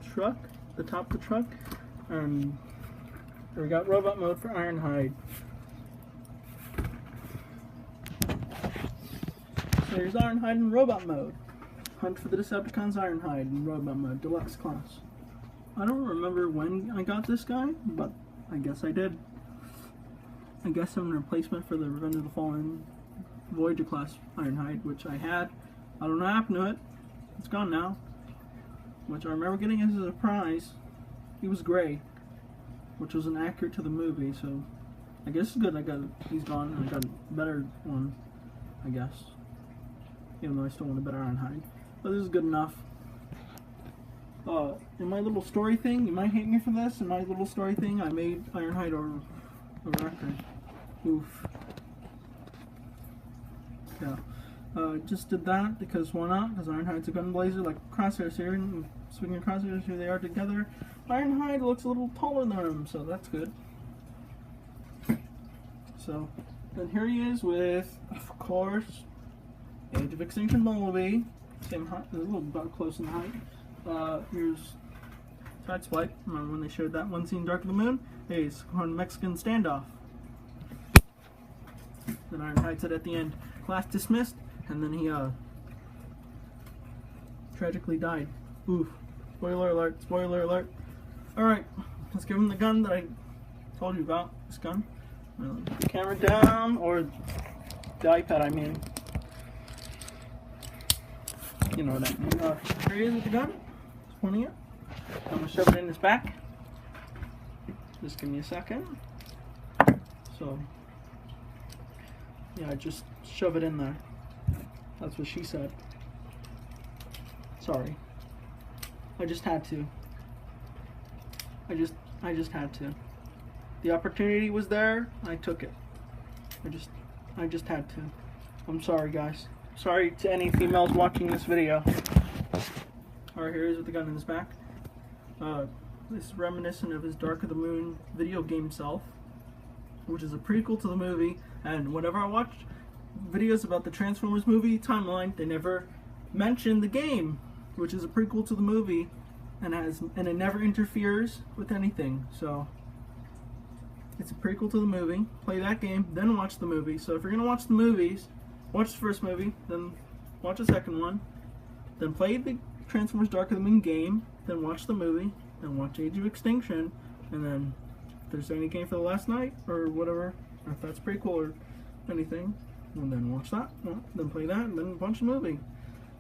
truck, the top of the truck, and there we got robot mode for Ironhide. So here's Ironhide in robot mode. Hunt for the Decepticons Ironhide in robot mode, deluxe class. I don't remember when I got this guy, but I guess I did. I guess I'm a replacement for the Revenge of the Fallen Voyager class Ironhide, which I had. I don't know what happened to it. It's gone now. Which I remember getting as a surprise. He was gray, which was inaccurate to the movie, so I guess it's good. He's gone, and I got a better one, I guess. Even though I still want a better Ironhide. But this is good enough. In my little story thing, you might hate me for this, in my little story thing, I made Ironhide a record. Oof. Yeah. Just did that because why not? Because Ironhide's a gun blazer like Crosshairs here, and speaking of Crosshairs, here they are together. Ironhide looks a little taller than him, so that's good. So, then here he is with, of course, Age of Extinction Bumblebee. Same height, a little about close in height. Here's Sideswipe. Remember when they showed that one scene, Dark of the Moon? Hey, it's on Mexican standoff. Then Ironhide said at the end, class dismissed, and then he tragically died. Oof. Spoiler alert, spoiler alert. Alright, let's give him the gun that I told you about. This gun. Put the camera down, or the iPad, I mean. You know what I mean. Here he is with the gun. He's pointing it. I'm going to shove it in his back. Just give me a second. So, yeah, just shove it in there. That's what she said. Sorry. I just had to. I just had to. The opportunity was there, I took it. I just had to. I'm sorry, guys. Sorry to any females watching this video. Alright, here he is with the gun in his back. This is reminiscent of his Dark of the Moon video game self, which is a prequel to the movie, and whenever I watch videos about the Transformers movie timeline, they never mention the game, which is a prequel to the movie, and it never interferes with anything. So it's a prequel to the movie. Play that game, then watch the movie. So if you're gonna watch the movies, watch the first movie, then watch the second one, then play the Transformers Dark of the Moon game, then watch the movie, then watch Age of Extinction, and then if there's any game for the last night or whatever, or if that's prequel or anything, well, then watch that, then play that, and then watch the movie.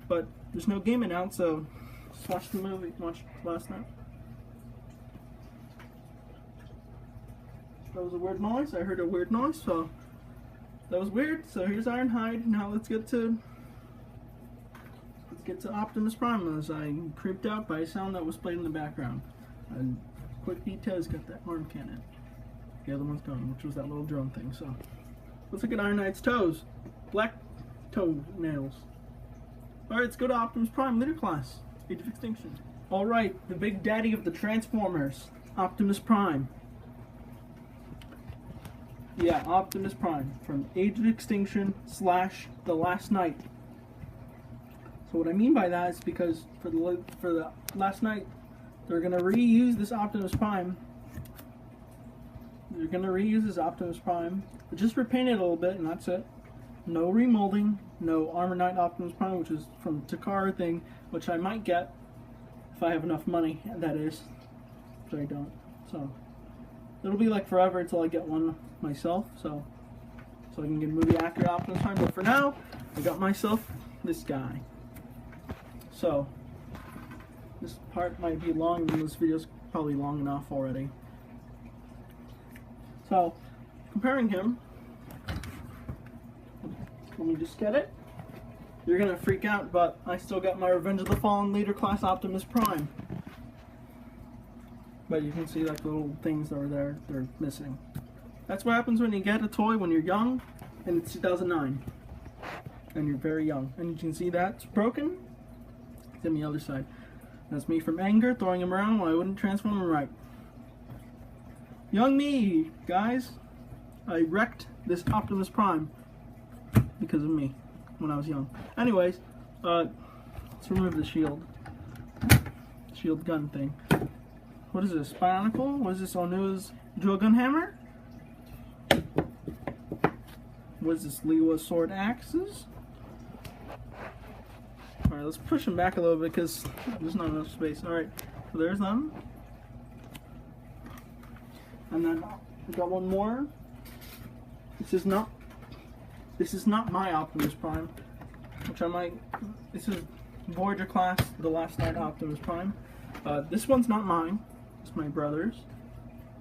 But there's no game announced, so just watch the movie. Watch last night. That was a weird noise. I heard a weird noise, so that was weird. So here's Ironhide. Now let's get to Optimus Prime, as I creeped out by a sound that was played in the background. And quick details, got that arm cannon. The other one's gone, which was that little drone thing. So let's look at Ironhide's toes. Black toenails. Alright, let's go to Optimus Prime, Leader Class, Age of Extinction. Alright, the big daddy of the Transformers, Optimus Prime. Yeah, Optimus Prime, from Age of Extinction / The Last Night. So what I mean by that is because for the Last Night, they're going to reuse this Optimus Prime. They're going to reuse this Optimus Prime, but just repaint it a little bit, and that's it. No remolding, no Armor Knight Optimus Prime, which is from Takara thing, which I might get if I have enough money, that is, which I don't. So it'll be like forever until I get one myself, so I can get a movie accurate Optimus Prime. But for now, I got myself this guy. So this part might be long, and this video's probably long enough already. So comparing him. Let me just get it. You're gonna freak out, but I still got my Revenge of the Fallen Leader Class Optimus Prime. But you can see like the little things that are there, they're missing. That's what happens when you get a toy when you're young, and it's 2009. And you're very young. And you can see that's broken. It's on the other side. That's me from anger, throwing him around while I wouldn't transform him right. Young me, guys. I wrecked this Optimus Prime because of me when I was young. Anyways, let's remove the shield gun thing. What is this? Bionicle? What is this? All new is dual gun hammer? What is this? Liwa sword axes? Alright, let's push them back a little bit because there's not enough space. Alright, so there's them. And then we got one more. This is not my Optimus Prime, which I might. This is Voyager Class, The Last Night Optimus Prime. This one's not mine. It's my brother's,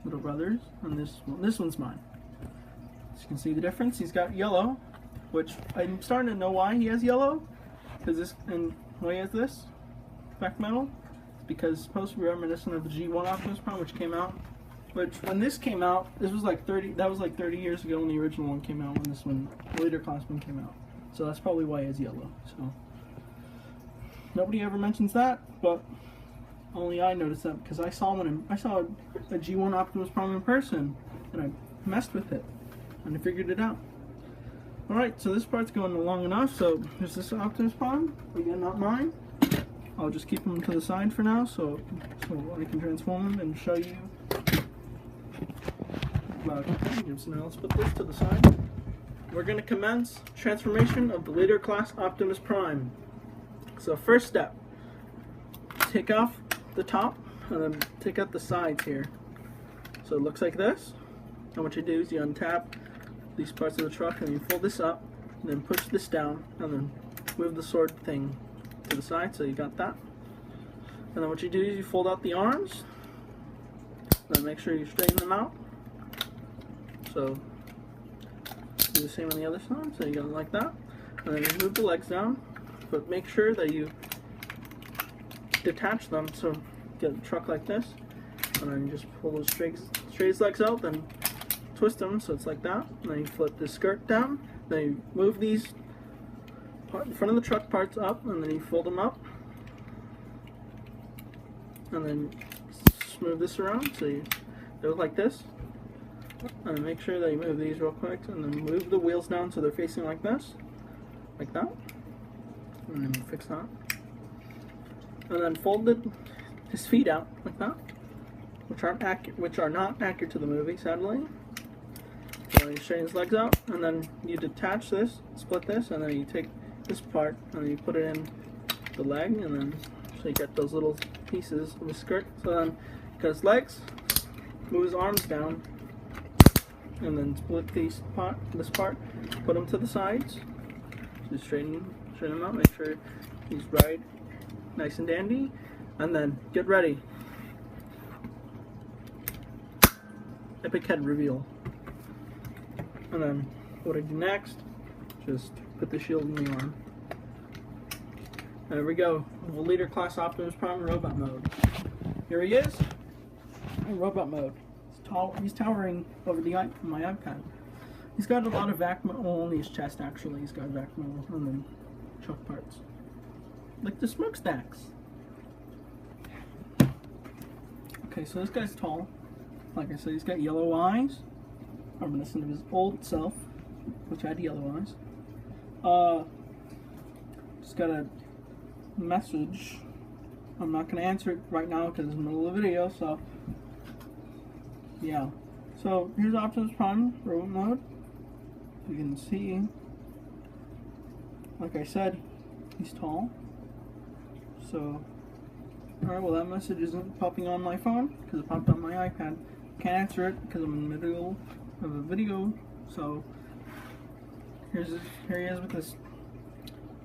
little brother's, and this one's mine. As you can see the difference. He's got yellow, which I'm starting to know why he has yellow. Because this, and why he has this back metal, it's because it's supposed to be reminiscent of the G1 Optimus Prime, which came out. Which, when this came out, this was like 30 years ago when the original one came out, when this one, the Leader Class one came out. So that's probably why he has yellow. So nobody ever mentions that, but only I noticed that because I saw a G1 Optimus Prime in person, and I messed with it, and I figured it out. Alright, so this part's going long enough, so there's this Optimus Prime, again not mine. I'll just keep him to the side for now, so I can transform him and show you. So now let's put this to the side. We're going to commence transformation of the Leader Class Optimus Prime. So first step, take off the top and then take out the sides here. So it looks like this. And what you do is you untap these parts of the truck and you fold this up, and then push this down, and then move the sword thing to the side, so you got that. And then what you do is you fold out the arms, and then make sure you straighten them out. So do the same on the other side, so you got it like that. And then you move the legs down, but make sure that you detach them, so get the truck like this, and then you just pull those straight legs out, then twist them so it's like that, and then you flip the skirt down, then you move these in front of the truck parts up, and then you fold them up, and then move this around so they look like this, and then make sure that you move these real quick, and then move the wheels down so they're facing like this, like that, and then fix that, and then fold his feet out like that, which are not accurate to the movie, sadly. So you straighten his legs out, and then you detach this, split this, and then you take this part and then you put it in the leg, and then so you get those little pieces of the skirt. So then cut his legs, move his arms down, and then split this part, put them to the sides. Just straighten him out, make sure he's right, nice and dandy, and then get ready. Epic head reveal. And then what I do next, just put the shield in the arm. There we go. The leader class Optimus Prime robot mode. Here he is in robot mode. He's towering over my iPad. He's got a lot of vac metal on his chest. Actually, he's got vac metal and then truck parts, like the smokestacks. Okay, so this guy's tall. Like I said, he's got yellow eyes, reminiscent of his old self, which had yellow eyes. Just got a message. I'm not going to answer it right now because it's in the middle of the video, so yeah. So here's Optimus Prime robot mode. You can see, like I said, he's tall. So, alright, well that message isn't popping on my phone because it popped on my iPad. Can't answer it because I'm in the middle of a video. So here he is with this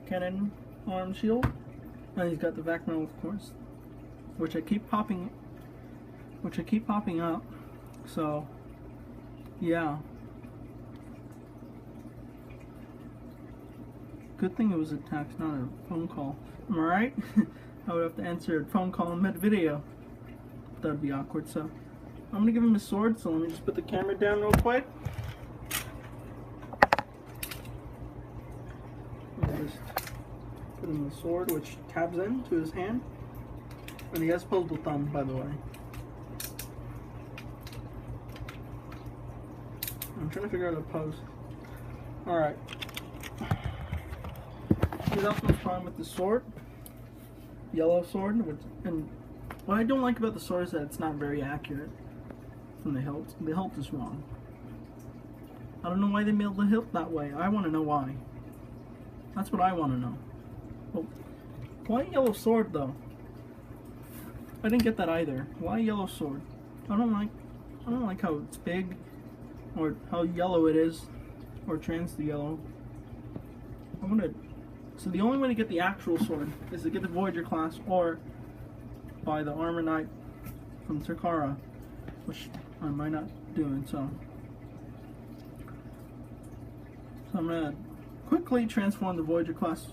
cannon arm shield, and he's got the vac metal, of course, which I keep popping up. So yeah, good thing it was a text, not a phone call. Am I right? I would have to answer a phone call in mid-video. That would be awkward. So I'm gonna give him a sword, so let me just put the camera down real quick. Just put him the sword, which tabs in to his hand. And he has opposable thumb, by the way. I'm trying to figure out a pose. Alright. Here's Optimus Prime with the sword. Yellow sword, and what I don't like about the sword is that it's not very accurate from the hilt. The hilt is wrong. I don't know why they made the hilt that way. I want to know why. That's what I want to know. Well, why yellow sword though? I didn't get that either. Why yellow sword? I don't like how it's big, or how yellow it is, or trans the yellow. So the only way to get the actual sword is to get the Voyager class or buy the Armor Knight from Takara, which I might not doing. So I'm gonna quickly transform the Voyager class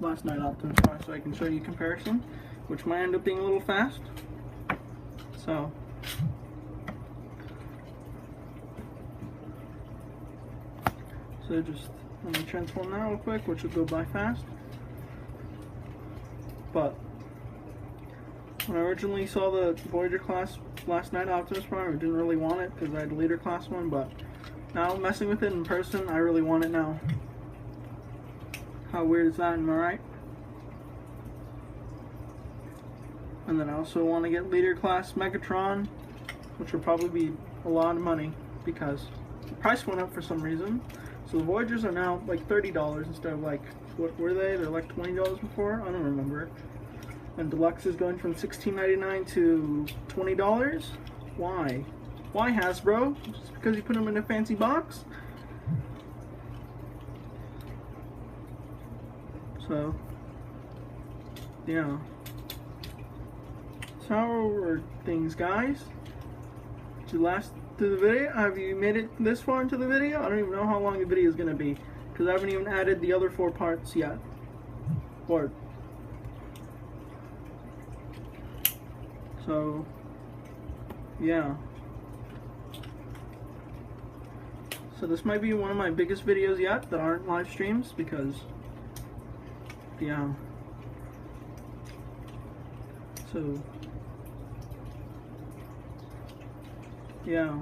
last night Optimus Prime so I can show you a comparison, which might end up being a little fast. So just let me transform now real quick, which will go by fast. But when I originally saw the Voyager class last night Optimus Prime, I didn't really want it because I had a leader class one, but now messing with it in person, I really want it now. How weird is that, am I right? And then I also want to get leader class Megatron, which will probably be a lot of money because the price went up for some reason. So the Voyagers are now like $30 instead of like, what were they? They're like $20 before? I don't remember. And deluxe is going from $16.99 to $20. Why? Why, Hasbro? Just because you put them in a fancy box? So, yeah. So how are things, guys? Did you last through the video? Have you made it this far into the video? I don't even know how long the video is going to be, because I haven't even added the other 4 parts yet. Or so, yeah. So this might be one of my biggest videos yet that aren't live streams, because, yeah. So, yeah.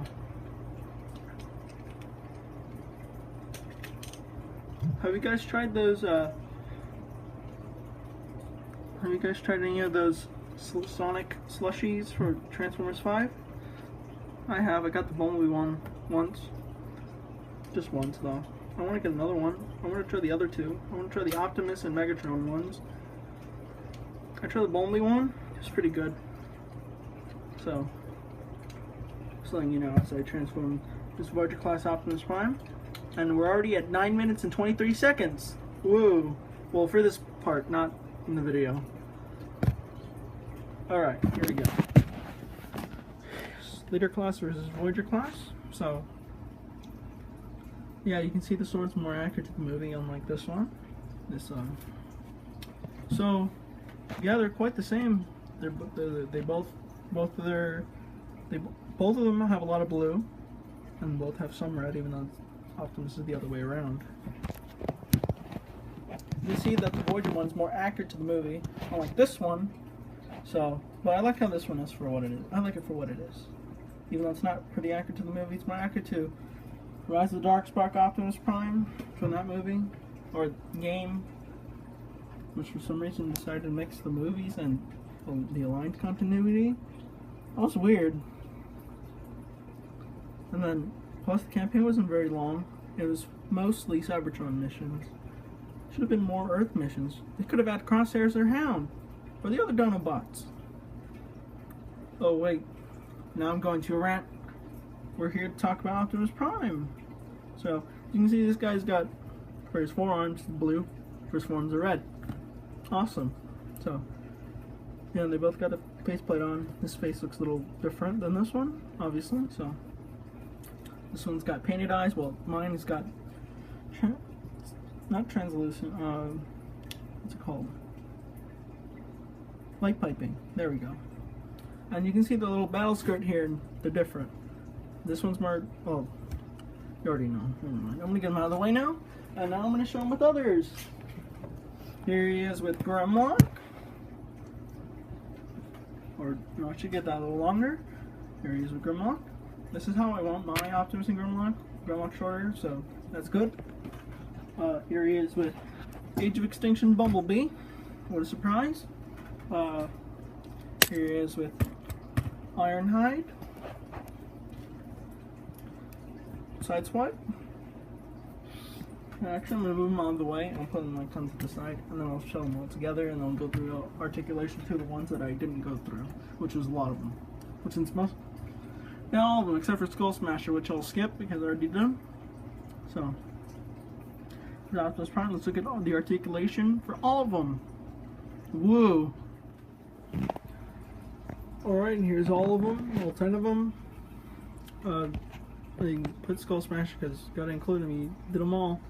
Have you guys tried those, have you guys tried any of those Sonic slushies for Transformers 5? I have. I got the Bumblebee one once. Just once, though. I want to get another one. I want to try the other 2. I want to try the Optimus and Megatron ones. I tried the Bumblebee one. It's pretty good. So, just letting you know as I transform this Voyager class Optimus Prime. And we're already at 9 minutes and 23 seconds. Woo! Well, for this part, not in the video. Alright, here we go. Leader class versus Voyager class. So, yeah, you can see the sword's more accurate to the movie, unlike this one. So, yeah, they're quite the same. Both of them have a lot of blue, and both have some red, even though Optimus is the other way around. You can see that the Voyager one's more accurate to the movie, unlike this one. So, but I like how this one is for what it is. I like it for what it is. Even though it's not pretty accurate to the movie, it's more accurate to Rise of the Darkspark Optimus Prime from that movie, or game, which for some reason decided to mix the movies and the aligned continuity. That was weird. And then, plus the campaign wasn't very long. It was mostly Cybertron missions. Should have been more Earth missions. They could have had Crosshairs or Hound, or the other Dinobots. Oh wait, now I'm going to a rant. We're here to talk about Optimus Prime. So, you can see this guy's got, for his forearms, blue, for his forearms are red. Awesome. So, yeah, they both got a faceplate on. This face looks a little different than this one, obviously. So, this one's got painted eyes. Well, mine has got, not translucent, what's it called? Light piping. There we go. And you can see the little battle skirt here, they're different. This one's more, oh, you already know. Never mind. I'm going to get them out of the way now. And now I'm going to show them with others. Here he is with Grimlock. Or, no, I should get that a little longer. Here he is with Grimlock. This is how I want my Optimus and Grimlock. Grimlock shorter, so that's good. Here he is with Age of Extinction Bumblebee. What a surprise. Here he is with Ironhide. Sideswipe. Actually, I'm going to move them out of the way and put them like tons to the side, and then I'll show them all together, and then I'll go through articulation to the ones that I didn't go through, which was a lot of them. Which is most, yeah, all of them except for Skull Smasher, which I'll skip because I already did them. So, for Optimus Prime, let's look at all the articulation for all of them. Woo! Alright, and here's all of them, all 10 of them. I put Skull Smasher because gotta include them. You did them all.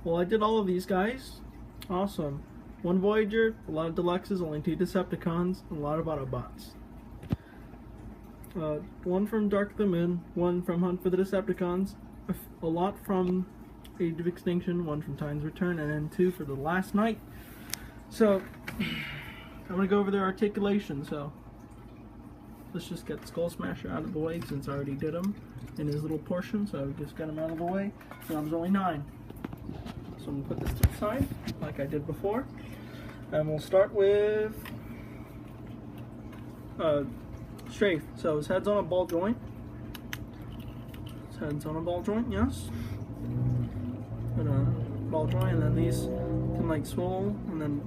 Well, I did all of these guys. Awesome. 1 Voyager, a lot of Deluxes, only 2 Decepticons, and a lot of Autobots. 1 from Dark of the Moon, 1 from Hunt for the Decepticons, a lot from Age of Extinction, 1 from Time's Return, and then 2 for the Last Night. So, I'm gonna go over their articulation. So, let's just get Skull Smasher out of the way since I already did him in his little portion, so I just got him out of the way. So there's only 9. So I'm going to put this to the side, like I did before. And we'll start with Strafe. So his head's on a ball joint. His head's on a ball joint, yes. Put a ball joint, and then these can like swivel and then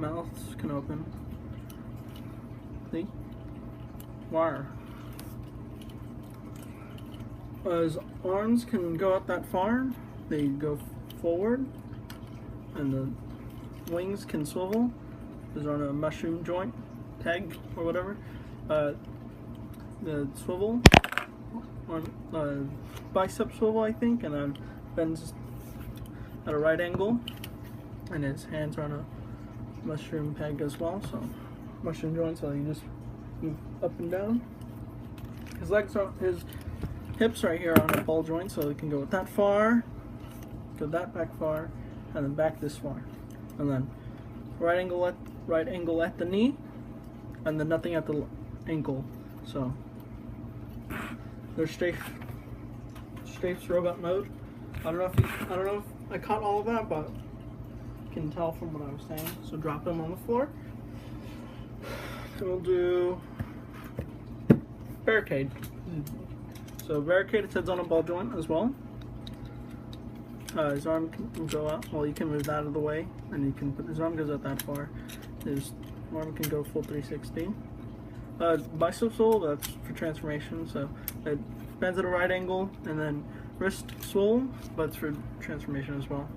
mouths can open. See? Wire. His arms can go out that far. They go forward, and the wings can swivel. Those are on a mushroom joint, peg or whatever. The swivel on bicep swivel, I think, and then bends at a right angle, and his hands are on a mushroom peg as well. So mushroom joint, so you just move up and down. His legs are his hips right here on a ball joint, so it can go that far, go that back far, and then back this far, and then right angle at the knee, and then nothing at the ankle. So there's strafes robot mode. I don't know if I caught all of that, but you can tell from what I was saying. So drop them on the floor. And we'll do barricade. So barricade, his head's on a ball joint as well. His arm can go out. Well, you can move that out of the way, and you can put his arm goes out that far. His arm can go full 360. Bicep swivel, that's for transformation. So it bends at a right angle, and then wrist swivel, but it's for transformation as well.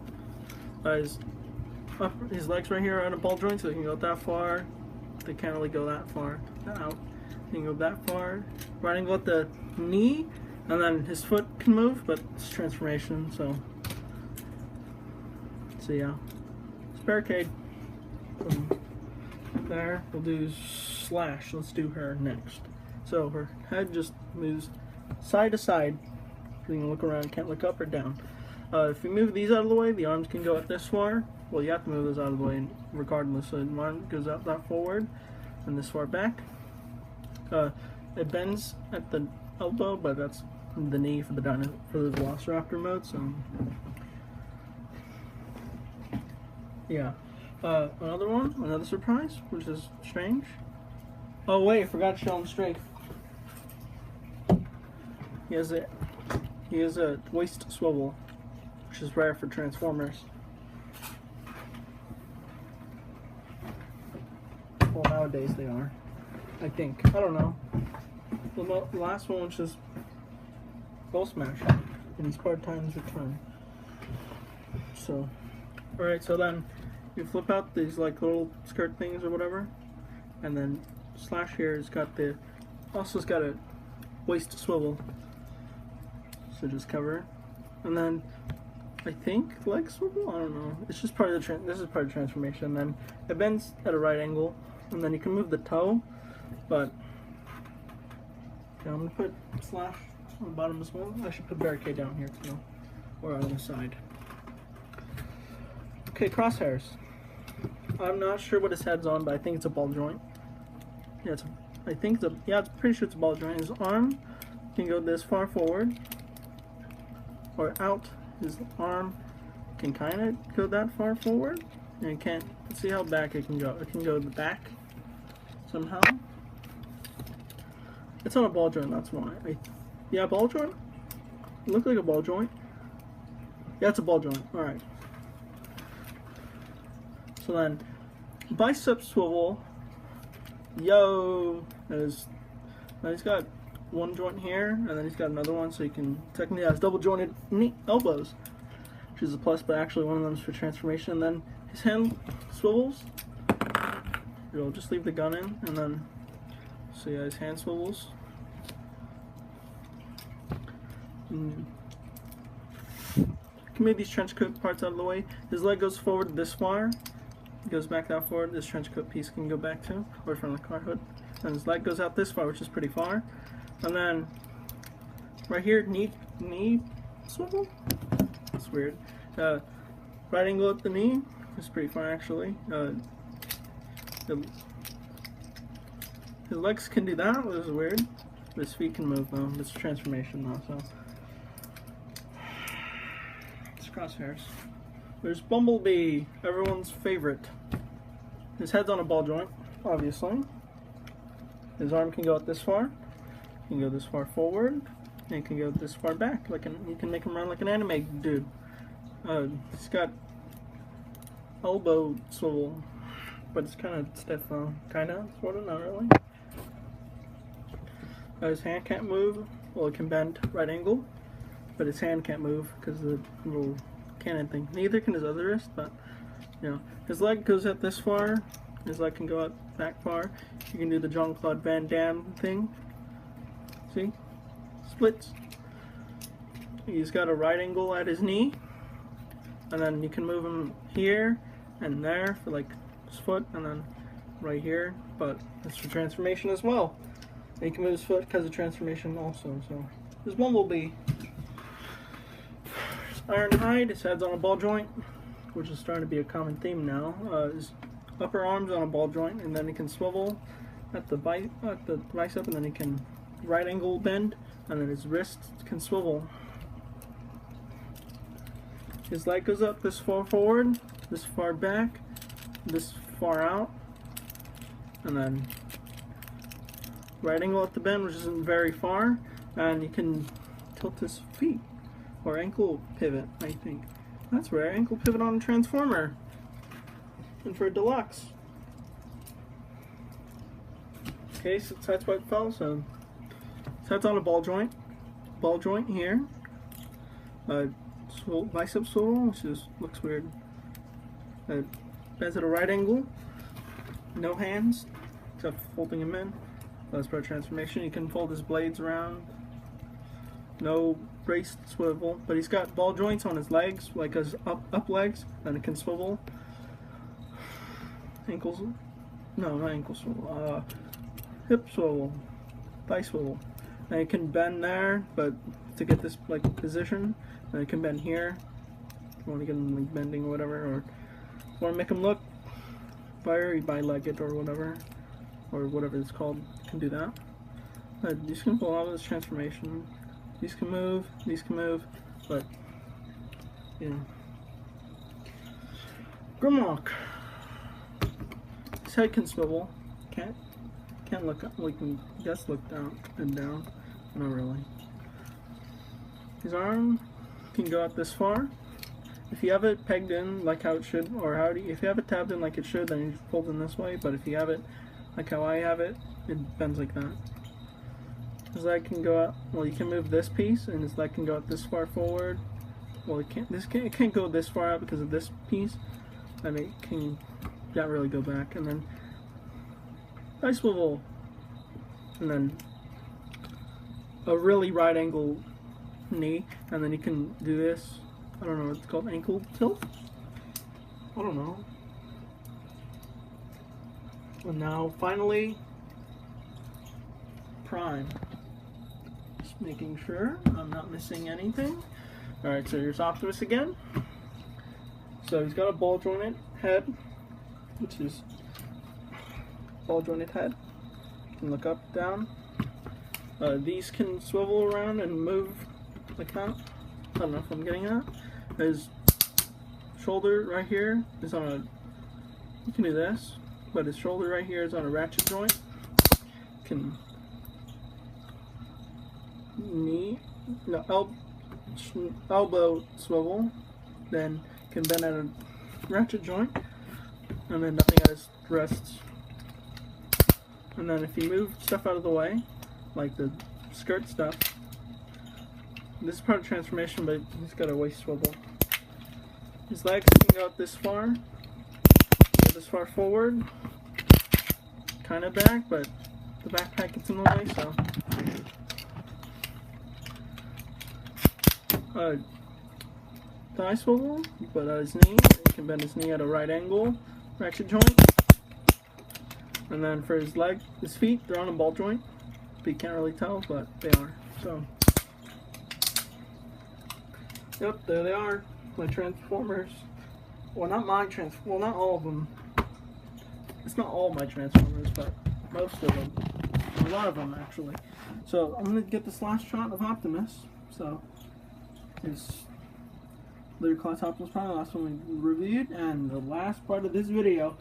His legs right here are on a ball joint, so he can go that far. They can't really go that far out. He can go that far. Right angle at the knee, and then his foot can move, but it's transformation. So yeah, it's barricade. There, we'll do Slash. Let's do her next. So her head just moves side to side. You can look around, can't look up or down. If you move these out of the way, the arms can go out this far. Well, you have to move those out of the way regardless. So the arm goes out that forward and this far back. It bends at the elbow, but that's the knee for the Velociraptor mode. So yeah. Another surprise, which is strange. Oh wait, I forgot to show him strafe. He has a waist swivel, which is rare for Transformers. Well, nowadays they are, I think. I don't know. The last one, which is Gold Smash, in Spartan's Return. So, alright, so then you flip out these like little skirt things or whatever, and then Slash here has got also got a waist swivel, so just cover it. And then I think leg swivel, I don't know, it's just part of this is part of the transformation. Then it bends at a right angle, and then you can move the toe, but yeah, I'm gonna put Slash on the bottom as well. I should put barricade down here too, or on the side. Okay, crosshairs. I'm not sure what his head's on, but I think it's a ball joint. Yeah, I'm pretty sure it's a ball joint. His arm can go this far forward or out. His arm can kind of go that far forward, and you can't see how back it can go. It can go to the back somehow. It's on a ball joint, that's why. Yeah, ball joint? It looked like a ball joint. Yeah, it's a ball joint. Alright. So then, bicep swivel. Yo! Now he's got one joint here, and then he's got another one, so he can technically has double jointed elbows, which is a plus, but actually one of them is for transformation. And then his hand swivels. You'll just leave the gun in, and then so yeah, his hand swivels. Can move these trench coat parts out of the way. His leg goes forward this far. It goes back that far. This trench coat piece can go back to, or from the car hood. And his leg goes out this far, which is pretty far. And then right here, knee swivel. That's weird. Right angle at the knee is pretty far actually. His legs can do that, which is weird. His feet can move though. It's transformation though, so it's crosshairs. There's Bumblebee, everyone's favorite. His head's on a ball joint, obviously. His arm can go out this far. He can go this far forward, and he can go this far back. You can make him run like an anime dude. He's got elbow swivel. but it's kind of stiff though. Kinda, sorta, not really. His hand can't move. Well, it can bend right angle, but his hand can't move because of the little cannon thing. Neither can his other wrist, but you know, his leg goes out this far. His leg can go out back far. You can do the Jean-Claude Van Damme thing. See? Splits. He's got a right angle at his knee, and then you can move him here and there for like his foot, and then right here, but that's for transformation as well. And you can move his foot because of transformation also. So this bumblebee. Iron hide, his head's on a ball joint, which is starting to be a common theme now. His upper arm's on a ball joint, and then he can swivel at the bicep, and then he can right angle bend, and then his wrist can swivel. His leg goes up this far forward, this far back, this far out, and then right angle at the bend, which isn't very far, and you can tilt his feet, or ankle pivot, I think. That's rare, ankle pivot on a Transformer, and for a deluxe. Okay, so that's what it fell, so that's on a ball joint here. Bicep swivel, which looks weird. Bends at a right angle, no hands, except for folding him in. That's part of transformation. You can fold his blades around. No braced swivel, but he's got ball joints on his legs, like his up legs, and it can swivel. Ankles, no, not ankle swivel. Hip swivel, thigh swivel. And it can bend there, but to get this like position, and it can bend here. If you want to get him like bending or whatever, or if you want to make him look very bi-legged or whatever it's called, you can do that. These can pull out of this transformation. These can move, but you know. Grimlock. His head can swivel. Can't look up. We can just look down and down. Not really. His arm can go out this far. If you have it pegged in like how it should, or if you have it tabbed in like it should, then you fold in this way. But if you have it like how I have it, it bends like that. His leg can go out. Well, you can move this piece, and his leg can go out this far forward. Well, it can't go this far out because of this piece, and it can't really go back. And then I swivel, and then a really right angle knee, and then you can do this. I don't know what it's called, ankle tilt? I don't know. And now finally, Prime. Just making sure I'm not missing anything. Alright, so here's Optimus again. So he's got a ball jointed head, which is ball jointed head. You can look up, down. These can swivel around and move like that. I don't know if I'm getting that. His shoulder right here is on a, you can do this, but his shoulder right here is on a ratchet joint. Can elbow swivel, then can bend at a ratchet joint, and then nothing at his wrists. And then if you move stuff out of the way, like the skirt stuff, this is part of transformation, but he's got a waist swivel. His legs can go out this far, go this far forward, kind of back, but the backpack gets in the way, so. Thigh swivel, but at his knee, he can bend his knee at a right angle, ratchet joint. And then for his leg, his feet, they're on a ball joint, but you can't really tell, but they are. So, yep, there they are, my Transformers. Well, not my well, not all of them. It's not all my Transformers, but most of them. A lot of them, actually. So, I'm going to get this last shot of Optimus. So, his Leader Class Optimus Prime, the last one we reviewed, and the last part of this video.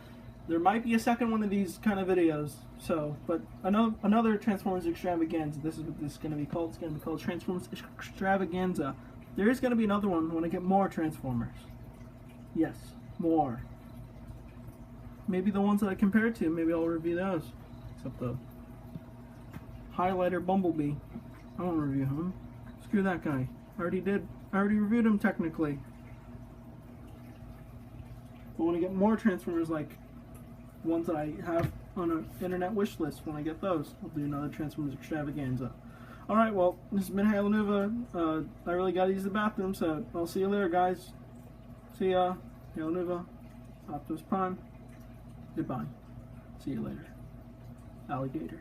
There might be a second one of these kind of videos, so, but another Transformers Extravaganza. This is what this is going to be called. It's going to be called Transformers Extravaganza. There is going to be another one when I get more Transformers. Yes, more. maybe the ones that I compare it to, maybe I'll review those. Except the highlighter Bumblebee. I won't review him. Screw that guy. I already did. I already reviewed him technically. But when I get more Transformers, like ones that I have on an internet wish list, when I get those, I'll do another Transformers Extravaganza. Alright, well, this has been Halo Nuva. I really gotta use the bathroom, so I'll see you later, guys. See ya. Halo Nuva. Optimus Prime. Goodbye. See you later. Alligator.